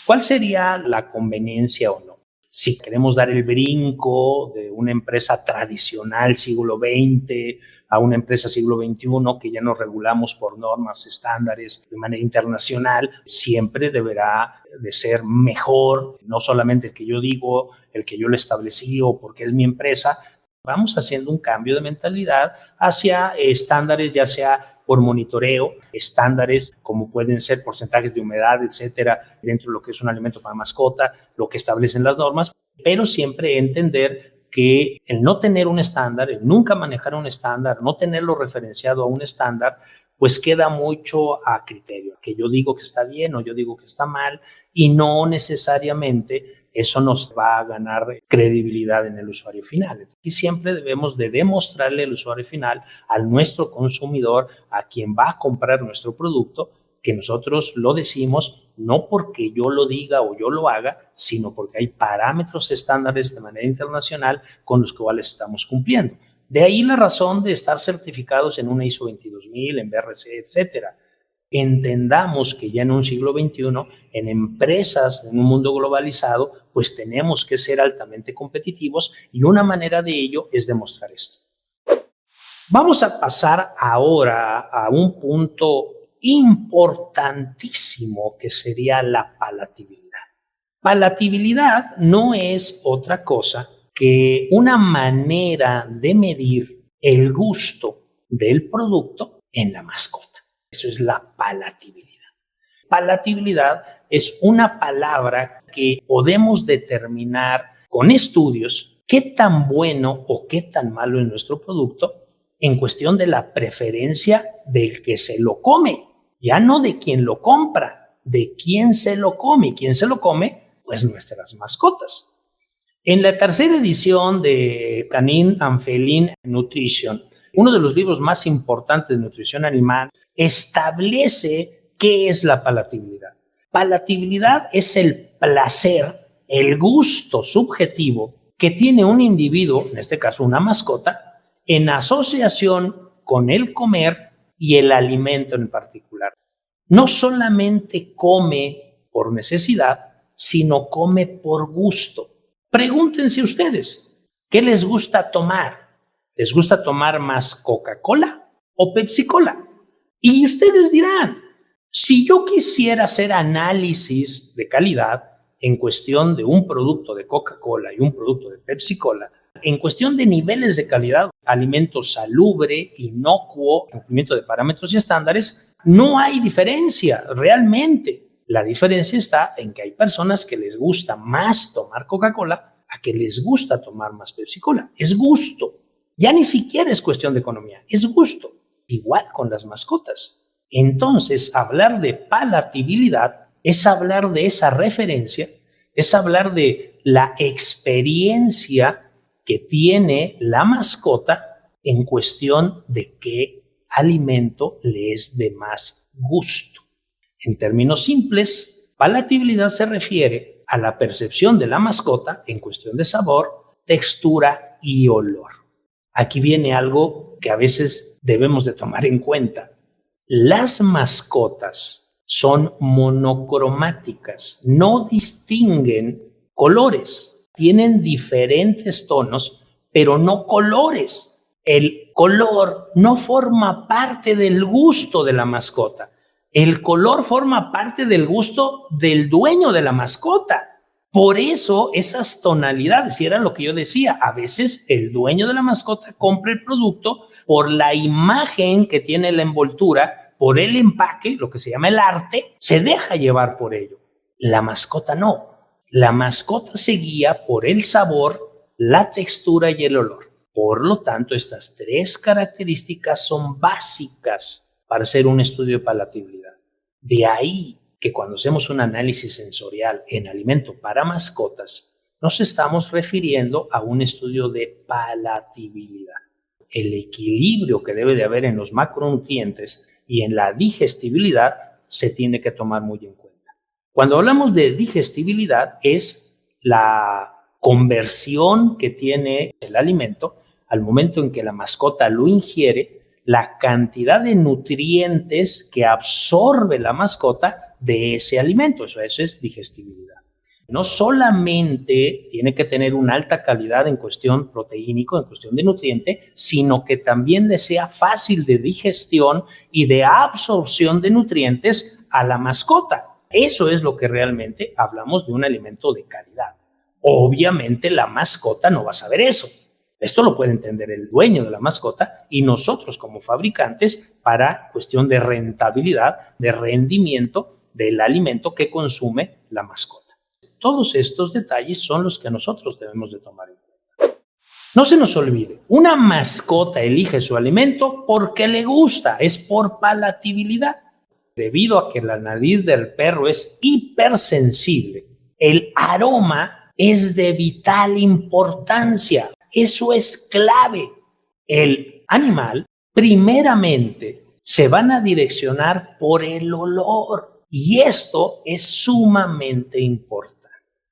¿Cuál sería la conveniencia o no? Si queremos dar el brinco de una empresa tradicional siglo XX a una empresa siglo XXI, que ya nos regulamos por normas, estándares de manera internacional, siempre deberá de ser mejor, no solamente el que yo digo, el que yo lo establecí o porque es mi empresa. Vamos haciendo un cambio de mentalidad hacia estándares, ya sea por monitoreo, estándares como pueden ser porcentajes de humedad, etcétera, dentro de lo que es un alimento para mascota, lo que establecen las normas, pero siempre entender que el no tener un estándar, el nunca manejar un estándar, no tenerlo referenciado a un estándar, pues queda mucho a criterio, que yo digo que está bien o yo digo que está mal, y no necesariamente eso nos va a ganar credibilidad en el usuario final. Y siempre debemos de demostrarle al usuario final, a nuestro consumidor, a quien va a comprar nuestro producto, que nosotros lo decimos no porque yo lo diga o yo lo haga, sino porque hay parámetros estándares de manera internacional con los cuales estamos cumpliendo. De ahí la razón de estar certificados en una ISO 22000, en BRC, etcétera. Entendamos que ya en un siglo XXI, en empresas, en un mundo globalizado, pues tenemos que ser altamente competitivos y una manera de ello es demostrar esto. Vamos a pasar ahora a un punto importantísimo que sería la palatabilidad. Palatabilidad no es otra cosa que una manera de medir el gusto del producto en la mascota. Eso es la palatabilidad. Palatabilidad es una palabra que podemos determinar con estudios qué tan bueno o qué tan malo es nuestro producto en cuestión de la preferencia del que se lo come, ya no de quien lo compra, de quién se lo come. ¿Quién se lo come? Pues nuestras mascotas. En la tercera edición de Canine and Feline Nutrition, uno de los libros más importantes de nutrición animal, establece qué es la palatabilidad. Palatabilidad es el placer, el gusto subjetivo que tiene un individuo, en este caso una mascota, en asociación con el comer y el alimento en particular. No solamente come por necesidad, sino come por gusto. Pregúntense ustedes, ¿qué les gusta tomar? ¿Les gusta tomar más Coca-Cola o Pepsi-Cola? Y ustedes dirán, si yo quisiera hacer análisis de calidad en cuestión de un producto de Coca-Cola y un producto de Pepsi-Cola, en cuestión de niveles de calidad, alimento salubre, inocuo, cumplimiento de parámetros y estándares, no hay diferencia realmente. La diferencia está en que hay personas que les gusta más tomar Coca-Cola a que les gusta tomar más Pepsi-Cola. Es gusto. Ya ni siquiera es cuestión de economía, es gusto. Igual con las mascotas. Entonces, hablar de palatabilidad es hablar de esa referencia, es hablar de la experiencia que tiene la mascota en cuestión de qué alimento le es de más gusto. En términos simples, palatabilidad se refiere a la percepción de la mascota en cuestión de sabor, textura y olor. Aquí viene algo que a veces debemos de tomar en cuenta. Las mascotas son monocromáticas, no distinguen colores, tienen diferentes tonos, pero no colores. El color no forma parte del gusto de la mascota. El color forma parte del gusto del dueño de la mascota. Por eso esas tonalidades, y era lo que yo decía, a veces el dueño de la mascota compra el producto por la imagen que tiene la envoltura, por el empaque, lo que se llama el arte, se deja llevar por ello. La mascota no. La mascota se guía por el sabor, la textura y el olor. Por lo tanto, estas tres características son básicas para hacer un estudio de palatabilidad. De ahí que cuando hacemos un análisis sensorial en alimento para mascotas, nos estamos refiriendo a un estudio de palatabilidad. el equilibrio que debe de haber en los macronutrientes y en la digestibilidad se tiene que tomar muy en cuenta. Cuando hablamos de digestibilidad es la conversión que tiene el alimento al momento en que la mascota lo ingiere, la cantidad de nutrientes que absorbe la mascota de ese alimento. Eso es digestibilidad. No solamente tiene que tener una alta calidad en cuestión proteínico, en cuestión de nutriente, sino que también le sea fácil de digestión y de absorción de nutrientes a la mascota. Eso es lo que realmente hablamos de un alimento de calidad. Obviamente la mascota no va a saber eso. Esto lo puede entender el dueño de la mascota y nosotros como fabricantes para cuestión de rentabilidad, de rendimiento del alimento que consume la mascota. Todos estos detalles son los que nosotros debemos de tomar en cuenta. No se nos olvide, una mascota elige su alimento porque le gusta, es por palatabilidad. Debido a que la nariz del perro es hipersensible, el aroma es de vital importancia. Eso es clave. El animal, primeramente, se van a direccionar por el olor y esto es sumamente importante.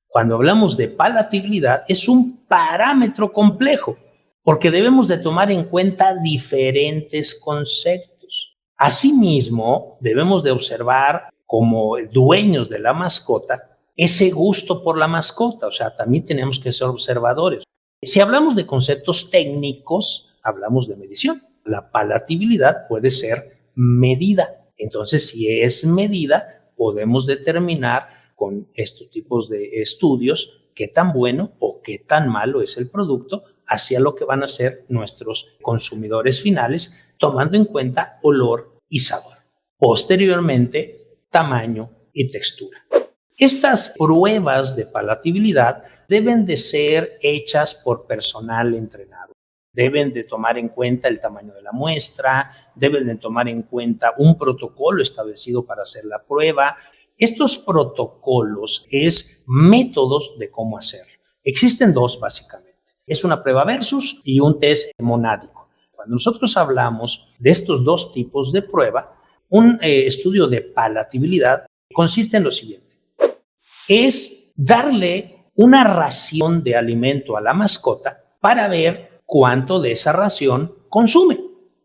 Cuando hablamos de palatabilidad, es un parámetro complejo porque debemos de tomar en cuenta diferentes conceptos. Asimismo, debemos de observar como dueños de la mascota ese gusto por la mascota, o sea, también tenemos que ser observadores. Si hablamos de conceptos técnicos, hablamos de medición. La palatabilidad puede ser medida. Entonces, si es medida, podemos determinar con estos tipos de estudios qué tan bueno o qué tan malo es el producto hacia lo que van a ser nuestros consumidores finales, tomando en cuenta olor y sabor. Posteriormente, tamaño y textura. Estas pruebas de palatabilidad deben de ser hechas por personal entrenado. Deben de tomar en cuenta el tamaño de la muestra, deben de tomar en cuenta un protocolo establecido para hacer la prueba. Estos protocolos es métodos de cómo hacer. Existen dos básicamente. Es una prueba versus y un test monádico. Cuando nosotros hablamos de estos dos tipos de prueba, un estudio de palatabilidad consiste en lo siguiente. Es darle una ración de alimento a la mascota para ver cuánto de esa ración consume.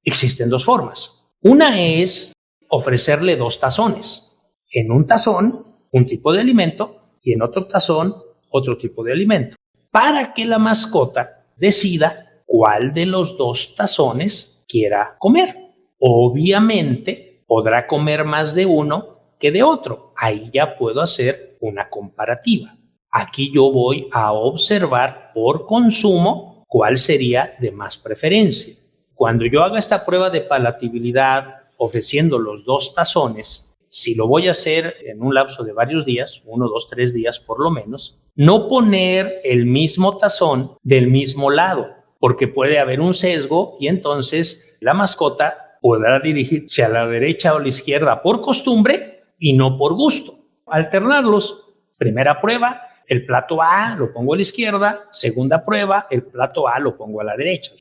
Existen dos formas. Una es ofrecerle 2 tazones. En un tazón, un tipo de alimento y en otro tazón, otro tipo de alimento. Para que la mascota decida cuál de los 2 tazones quiera comer. Obviamente, podrá comer más de uno que de otro. Ahí ya puedo hacer una comparativa. Aquí yo voy a observar por consumo cuál sería de más preferencia. Cuando yo haga esta prueba de palatabilidad ofreciendo los 2 tazones, si lo voy a hacer en un lapso de varios días, 1, 2, 3 días por lo menos, no poner el mismo tazón del mismo lado, porque puede haber un sesgo y entonces la mascota podrá dirigirse a la derecha o a la izquierda por costumbre y no por gusto. Alternarlos. Primera prueba, el plato A lo pongo a la izquierda. Segunda prueba, el plato A lo pongo a la derecha.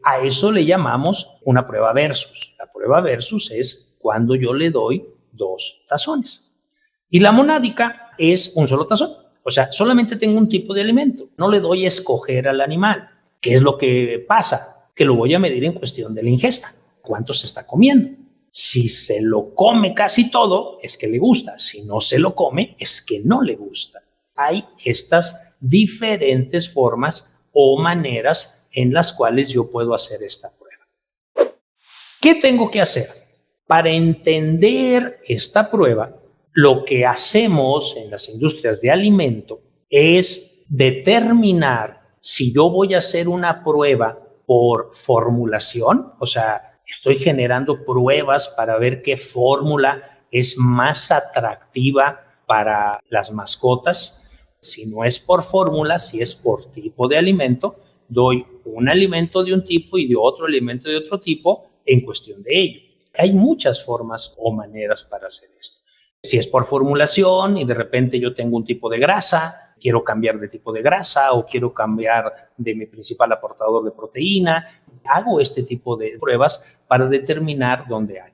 A eso le llamamos una prueba versus. La prueba versus es cuando yo le doy 2 tazones. Y la monádica es un solo tazón. O sea, solamente tengo un tipo de alimento. No le doy a escoger al animal. ¿Qué es lo que pasa? Que lo voy a medir en cuestión de la ingesta. ¿Cuánto se está comiendo? Si se lo come casi todo, es que le gusta. Si no se lo come, es que no le gusta. Hay estas diferentes formas o maneras en las cuales yo puedo hacer esta prueba. ¿Qué tengo que hacer? Para entender esta prueba, lo que hacemos en las industrias de alimento es determinar si yo voy a hacer una prueba por formulación, o sea, estoy generando pruebas para ver qué fórmula es más atractiva para las mascotas. Si no es por fórmula, si es por tipo de alimento, doy un alimento de un tipo y de otro alimento de otro tipo en cuestión de ello. Hay muchas formas o maneras para hacer esto. Si es por formulación y de repente yo tengo un tipo de grasa quiero cambiar de tipo de grasa o quiero cambiar de mi principal aportador de proteína. Hago este tipo de pruebas para determinar dónde hay.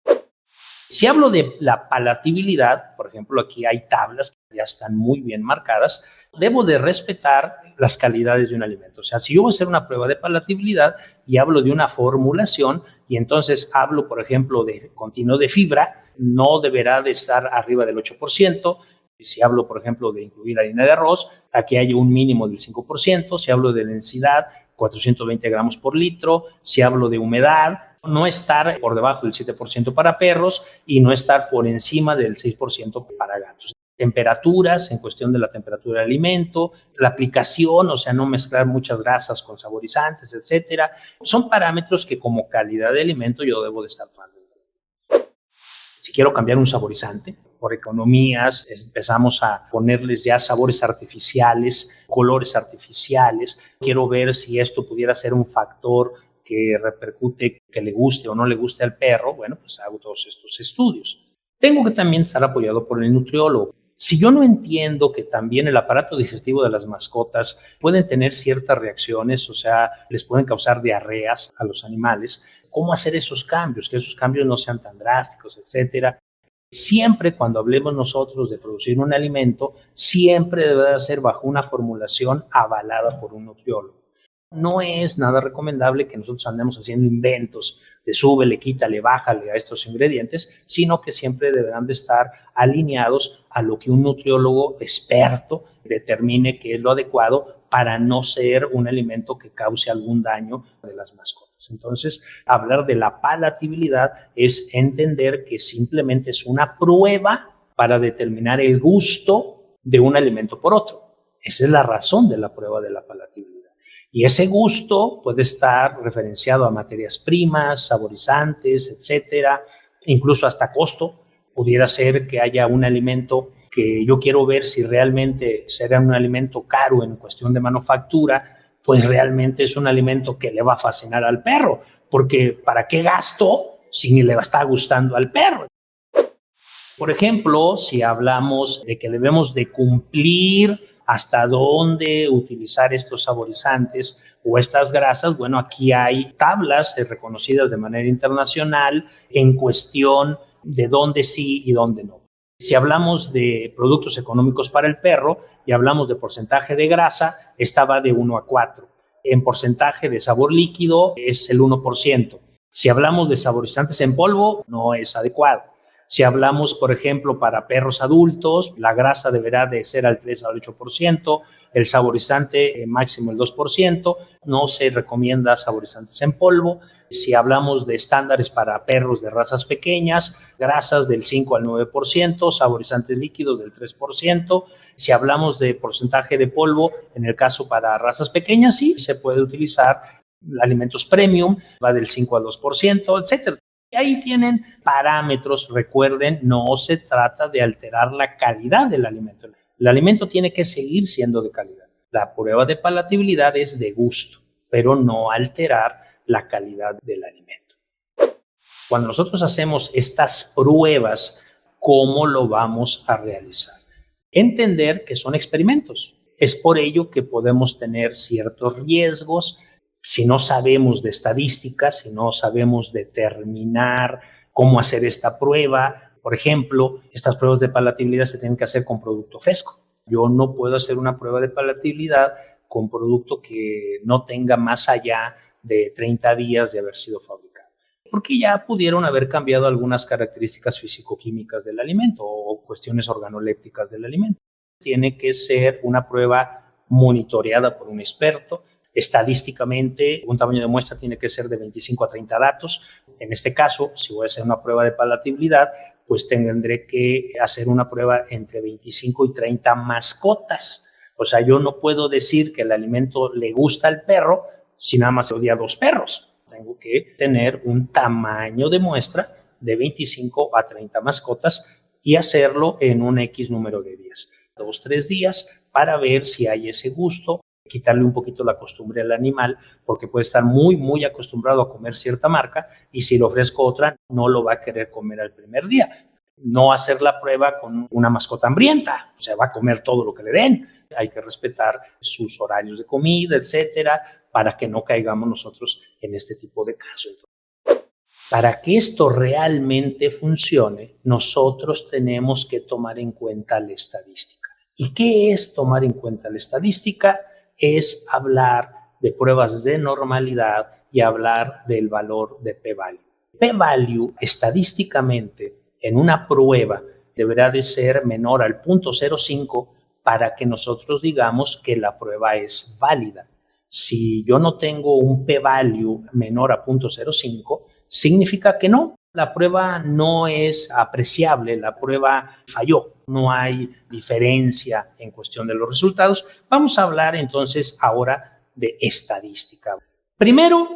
Si hablo de la palatabilidad, por ejemplo, aquí hay tablas que ya están muy bien marcadas, debo de respetar las calidades de un alimento. O sea, si yo voy a hacer una prueba de palatabilidad y hablo de una formulación y entonces hablo, por ejemplo, de contenido de fibra, no deberá de estar arriba del 8%. Si hablo, por ejemplo, de incluir harina de arroz, aquí hay un mínimo del 5%. Si hablo de densidad, 420 gramos por litro. Si hablo de humedad, no estar por debajo del 7% para perros y no estar por encima del 6% para gatos. Temperaturas, en cuestión de la temperatura del alimento, la aplicación, o sea, no mezclar muchas grasas con saborizantes, etcétera. Son parámetros que como calidad de alimento yo debo de estar tomando. Si quiero cambiar un saborizante, por economías, empezamos a ponerles ya sabores artificiales, colores artificiales. Quiero ver si esto pudiera ser un factor que repercute, que le guste o no le guste al perro. Bueno, pues hago todos estos estudios. Tengo que también estar apoyado por el nutriólogo. Si yo no entiendo que también el aparato digestivo de las mascotas pueden tener ciertas reacciones, o sea, les pueden causar diarreas a los animales, ¿cómo hacer esos cambios? Que esos cambios no sean tan drásticos, etcétera. Siempre cuando hablemos nosotros de producir un alimento, siempre debe ser bajo una formulación avalada por un nutriólogo. No es nada recomendable que nosotros andemos haciendo inventos de súbele, quítale, bájale a estos ingredientes, sino que siempre deberán de estar alineados a lo que un nutriólogo experto determine que es lo adecuado para no ser un alimento que cause algún daño de las mascotas. Entonces, hablar de la palatabilidad es entender que simplemente es una prueba para determinar el gusto de un alimento por otro. Esa es la razón de la prueba de la palatabilidad. Y ese gusto puede estar referenciado a materias primas, saborizantes, etcétera, incluso hasta costo. Pudiera ser que haya un alimento que yo quiero ver si realmente será un alimento caro en cuestión de manufactura, pues realmente es un alimento que le va a fascinar al perro, porque ¿para qué gasto si ni le va a estar gustando al perro? Por ejemplo, si hablamos de que debemos de cumplir hasta dónde utilizar estos saborizantes o estas grasas, bueno, aquí hay tablas reconocidas de manera internacional en cuestión de dónde sí y dónde no. Si hablamos de productos económicos para el perro y hablamos de porcentaje de grasa, esta va de 1 a 4. En porcentaje de sabor líquido es el 1%. Si hablamos de saborizantes en polvo, no es adecuado. Si hablamos, por ejemplo, para perros adultos, la grasa deberá de ser al 3 al 8%, el saborizante máximo el 2%, no se recomienda saborizantes en polvo. Si hablamos de estándares para perros de razas pequeñas, grasas del 5 al 9%, saborizantes líquidos del 3%. Si hablamos de porcentaje de polvo, en el caso para razas pequeñas, sí, se puede utilizar alimentos premium, va del 5 al 2%, etcétera. Y ahí tienen parámetros, recuerden, no se trata de alterar la calidad del alimento. El alimento tiene que seguir siendo de calidad. La prueba de palatabilidad es de gusto, pero no alterar la calidad del alimento. Cuando nosotros hacemos estas pruebas, ¿cómo lo vamos a realizar? Entender que son experimentos. Es por ello que podemos tener ciertos riesgos. Si no sabemos de estadísticas, si no sabemos determinar cómo hacer esta prueba, por ejemplo, estas pruebas de palatabilidad se tienen que hacer con producto fresco. Yo no puedo hacer una prueba de palatabilidad con producto que no tenga más allá de 30 días de haber sido fabricado, porque ya pudieron haber cambiado algunas características físico-químicas del alimento o cuestiones organolépticas del alimento. Tiene que ser una prueba monitoreada por un experto. Estadísticamente, un tamaño de muestra tiene que ser de 25 a 30 datos. En este caso, si voy a hacer una prueba de palatabilidad, pues tendré que hacer una prueba entre 25 y 30 mascotas. O sea, yo no puedo decir que el alimento le gusta al perro si nada más odia a 2 perros. Tengo que tener un tamaño de muestra de 25 a 30 mascotas y hacerlo en un X número de días. 2, 3 días para ver si hay ese gusto, quitarle un poquito la costumbre al animal, porque puede estar muy acostumbrado a comer cierta marca y si le ofrezco otra, no lo va a querer comer al primer día. No hacer la prueba con una mascota hambrienta, o sea, va a comer todo lo que le den. hay que respetar sus horarios de comida, etcétera, para que no caigamos nosotros en este tipo de casos. Para que esto realmente funcione, nosotros tenemos que tomar en cuenta la estadística. ¿Y qué es tomar en cuenta la estadística? Es hablar de pruebas de normalidad y hablar del valor de p-value. P-value estadísticamente en una prueba deberá de ser menor al 0.05 para que nosotros digamos que la prueba es válida. Si yo no tengo un p-value menor a 0.05, significa que no, la prueba no es apreciable, la prueba falló, no hay diferencia en cuestión de los resultados. Vamos a hablar entonces ahora de estadística. Primero,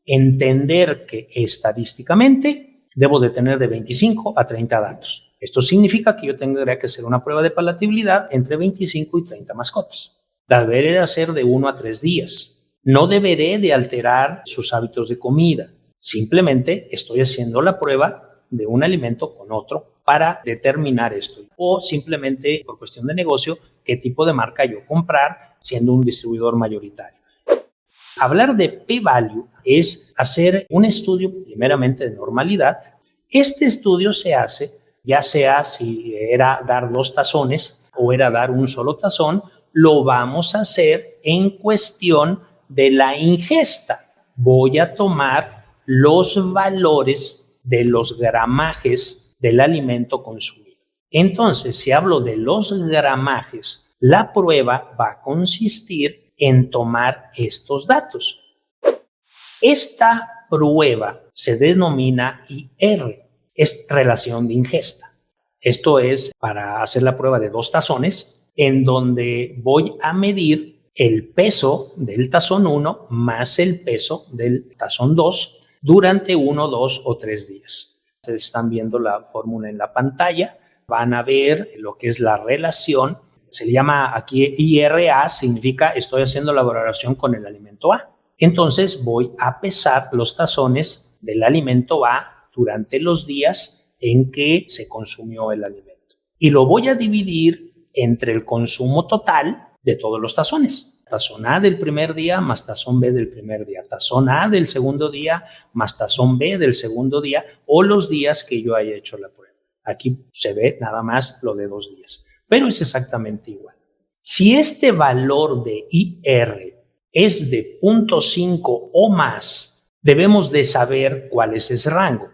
entender que estadísticamente debo de tener de 25 a 30 datos. Esto significa que yo tendría que hacer una prueba de palatabilidad entre 25 y 30 mascotas. La deberé de hacer de 1 a 3 días. No deberé de alterar sus hábitos de comida. Simplemente estoy haciendo la prueba de un alimento con otro para determinar esto. O simplemente por cuestión de negocio, qué tipo de marca yo comprar siendo un distribuidor mayoritario. Hablar de p-value es hacer un estudio primeramente de normalidad. Este estudio se hace ya sea si era dar 2 tazones o era dar un solo tazón, lo vamos a hacer en cuestión de la ingesta. Voy a tomar los valores de los gramajes del alimento consumido. Entonces, si hablo de los gramajes, la prueba va a consistir en tomar estos datos. Esta prueba se denomina IR, es relación de ingesta. Esto es para hacer la prueba de 2 tazones, en donde voy a medir el peso del tazón 1 más el peso del tazón 2 durante 1, 2 o 3 días. Ustedes están viendo la fórmula en la pantalla, van a ver lo que es la relación. Se le llama aquí IRA, significa estoy haciendo la valoración con el alimento A. Entonces voy a pesar los tazones del alimento A durante los días en que se consumió el alimento. Y lo voy a dividir entre el consumo total de todos los tazones. Tazón A del primer día más tazón B del primer día. Tazón A del segundo día más tazón B del segundo día o los días que yo haya hecho la prueba. Aquí se ve nada más lo de 2 días. Pero es exactamente igual. Si este valor de IR es de 0.5 o más, debemos de saber cuál es ese rango.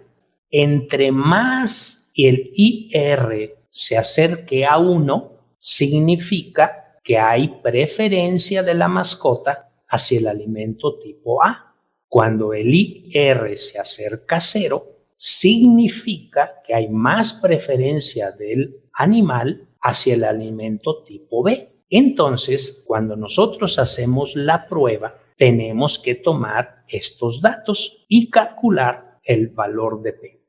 Entre más el IR se acerque a 1, significa que hay preferencia de la mascota hacia el alimento tipo A. Cuando el IR se acerca a 0, significa que hay más preferencia del animal hacia el alimento tipo B. Entonces, cuando nosotros hacemos la prueba, tenemos que tomar estos datos y calcular el valor de P.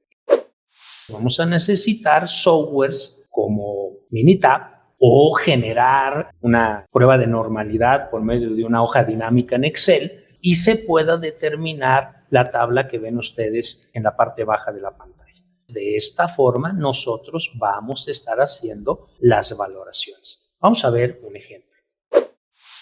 Vamos a necesitar softwares como Minitab o generar una prueba de normalidad por medio de una hoja dinámica en Excel y se pueda determinar la tabla que ven ustedes en la parte baja de la pantalla. De esta forma, nosotros vamos a estar haciendo las valoraciones. Vamos a ver un ejemplo.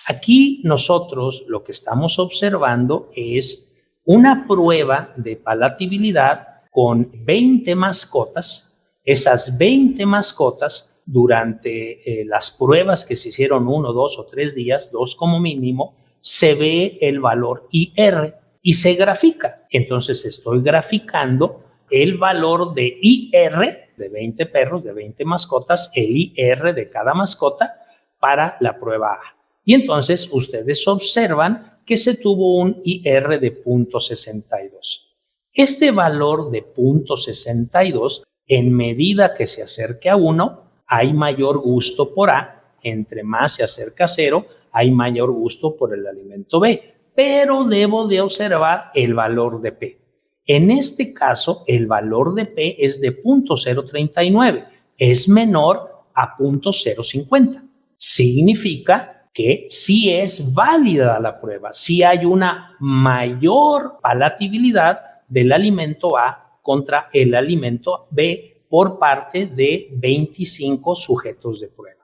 Aquí nosotros lo que estamos observando es una prueba de palatabilidad con 20 mascotas. Esas 20 mascotas durante las pruebas que se hicieron 1, 2 o 3 días, 2 como mínimo, se ve el valor IR y se grafica. Entonces estoy graficando el valor de IR de 20 perros, de 20 mascotas, el IR de cada mascota para la prueba A. Y entonces ustedes observan que se tuvo un IR de 0.62. Este valor de 0.62, en medida que se acerque a 1, hay mayor gusto por A. Entre más se acerca a 0, hay mayor gusto por el alimento B. Pero debo de observar el valor de P. En este caso, el valor de P es de 0.039. Es menor a 0.050. Significa que sí es válida la prueba, sí hay una mayor palatabilidad del alimento A contra el alimento B por parte de 25 sujetos de prueba.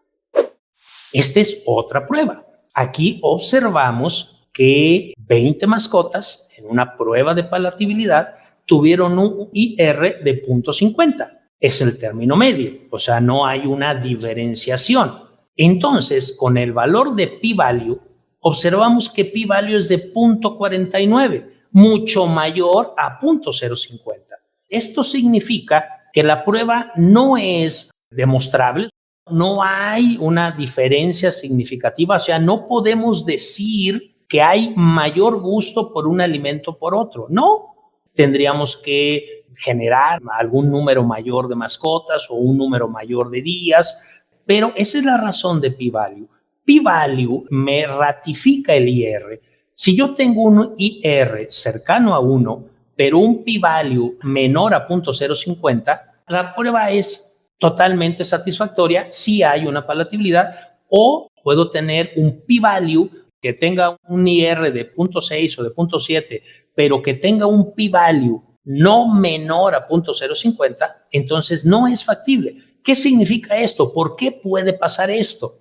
Esta es otra prueba. Aquí observamos que 20 mascotas en una prueba de palatabilidad tuvieron un IR de 0.50. Es el término medio, o sea, no hay una diferenciación. Entonces, con el valor de p-value, observamos que p-value es de 0.49, mucho mayor a 0.050. Esto significa que la prueba no es demostrable, no hay una diferencia significativa, o sea, no podemos decir que hay mayor gusto por un alimento por otro, no. Tendríamos que generar algún número mayor de mascotas o un número mayor de días, pero esa es la razón de p-value. P-value me ratifica el IR. Si yo tengo un IR cercano a 1, pero un p-value menor a 0.050, la prueba es totalmente satisfactoria si hay una palatabilidad, o puedo tener un p-value que tenga un IR de 0.6 o de 0.7, pero que tenga un p-value no menor a 0.050, entonces no es factible. ¿Qué significa esto? ¿Por qué puede pasar esto?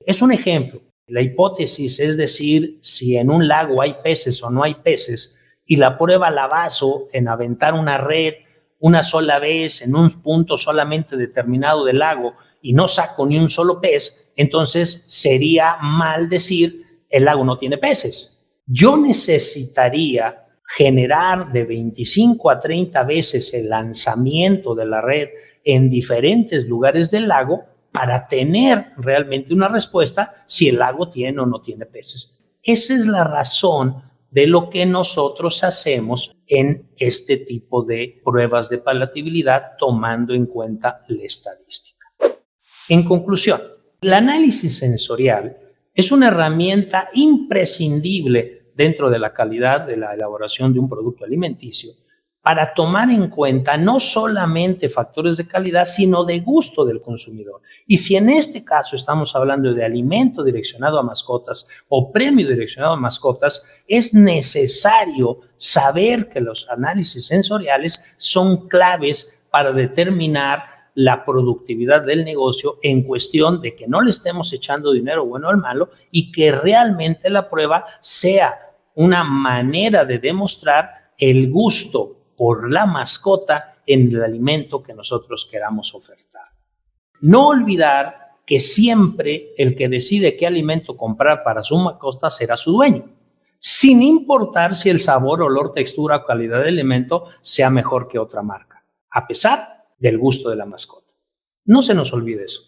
Es un ejemplo. La hipótesis es decir, si en un lago hay peces o no hay peces, y la prueba la baso en aventar una red una sola vez en un punto solamente determinado del lago y no saco ni un solo pez, entonces sería mal decir el lago no tiene peces. Yo necesitaría generar de 25 a 30 veces el lanzamiento de la red en diferentes lugares del lago para tener realmente una respuesta si el lago tiene o no tiene peces. Esa es la razón de lo que nosotros hacemos en este tipo de pruebas de palatabilidad tomando en cuenta la estadística. En conclusión, el análisis sensorial es una herramienta imprescindible dentro de la calidad de la elaboración de un producto alimenticio para tomar en cuenta no solamente factores de calidad, sino de gusto del consumidor. Y si en este caso estamos hablando de alimento direccionado a mascotas o premio direccionado a mascotas, es necesario saber que los análisis sensoriales son claves para determinar la productividad del negocio en cuestión de que no le estemos echando dinero bueno o malo y que realmente la prueba sea una manera de demostrar el gusto por la mascota en el alimento que nosotros queramos ofertar. No olvidar que siempre el que decide qué alimento comprar para su mascota será su dueño, sin importar si el sabor, olor, textura o calidad del alimento sea mejor que otra marca, a pesar del gusto de la mascota. No se nos olvide eso.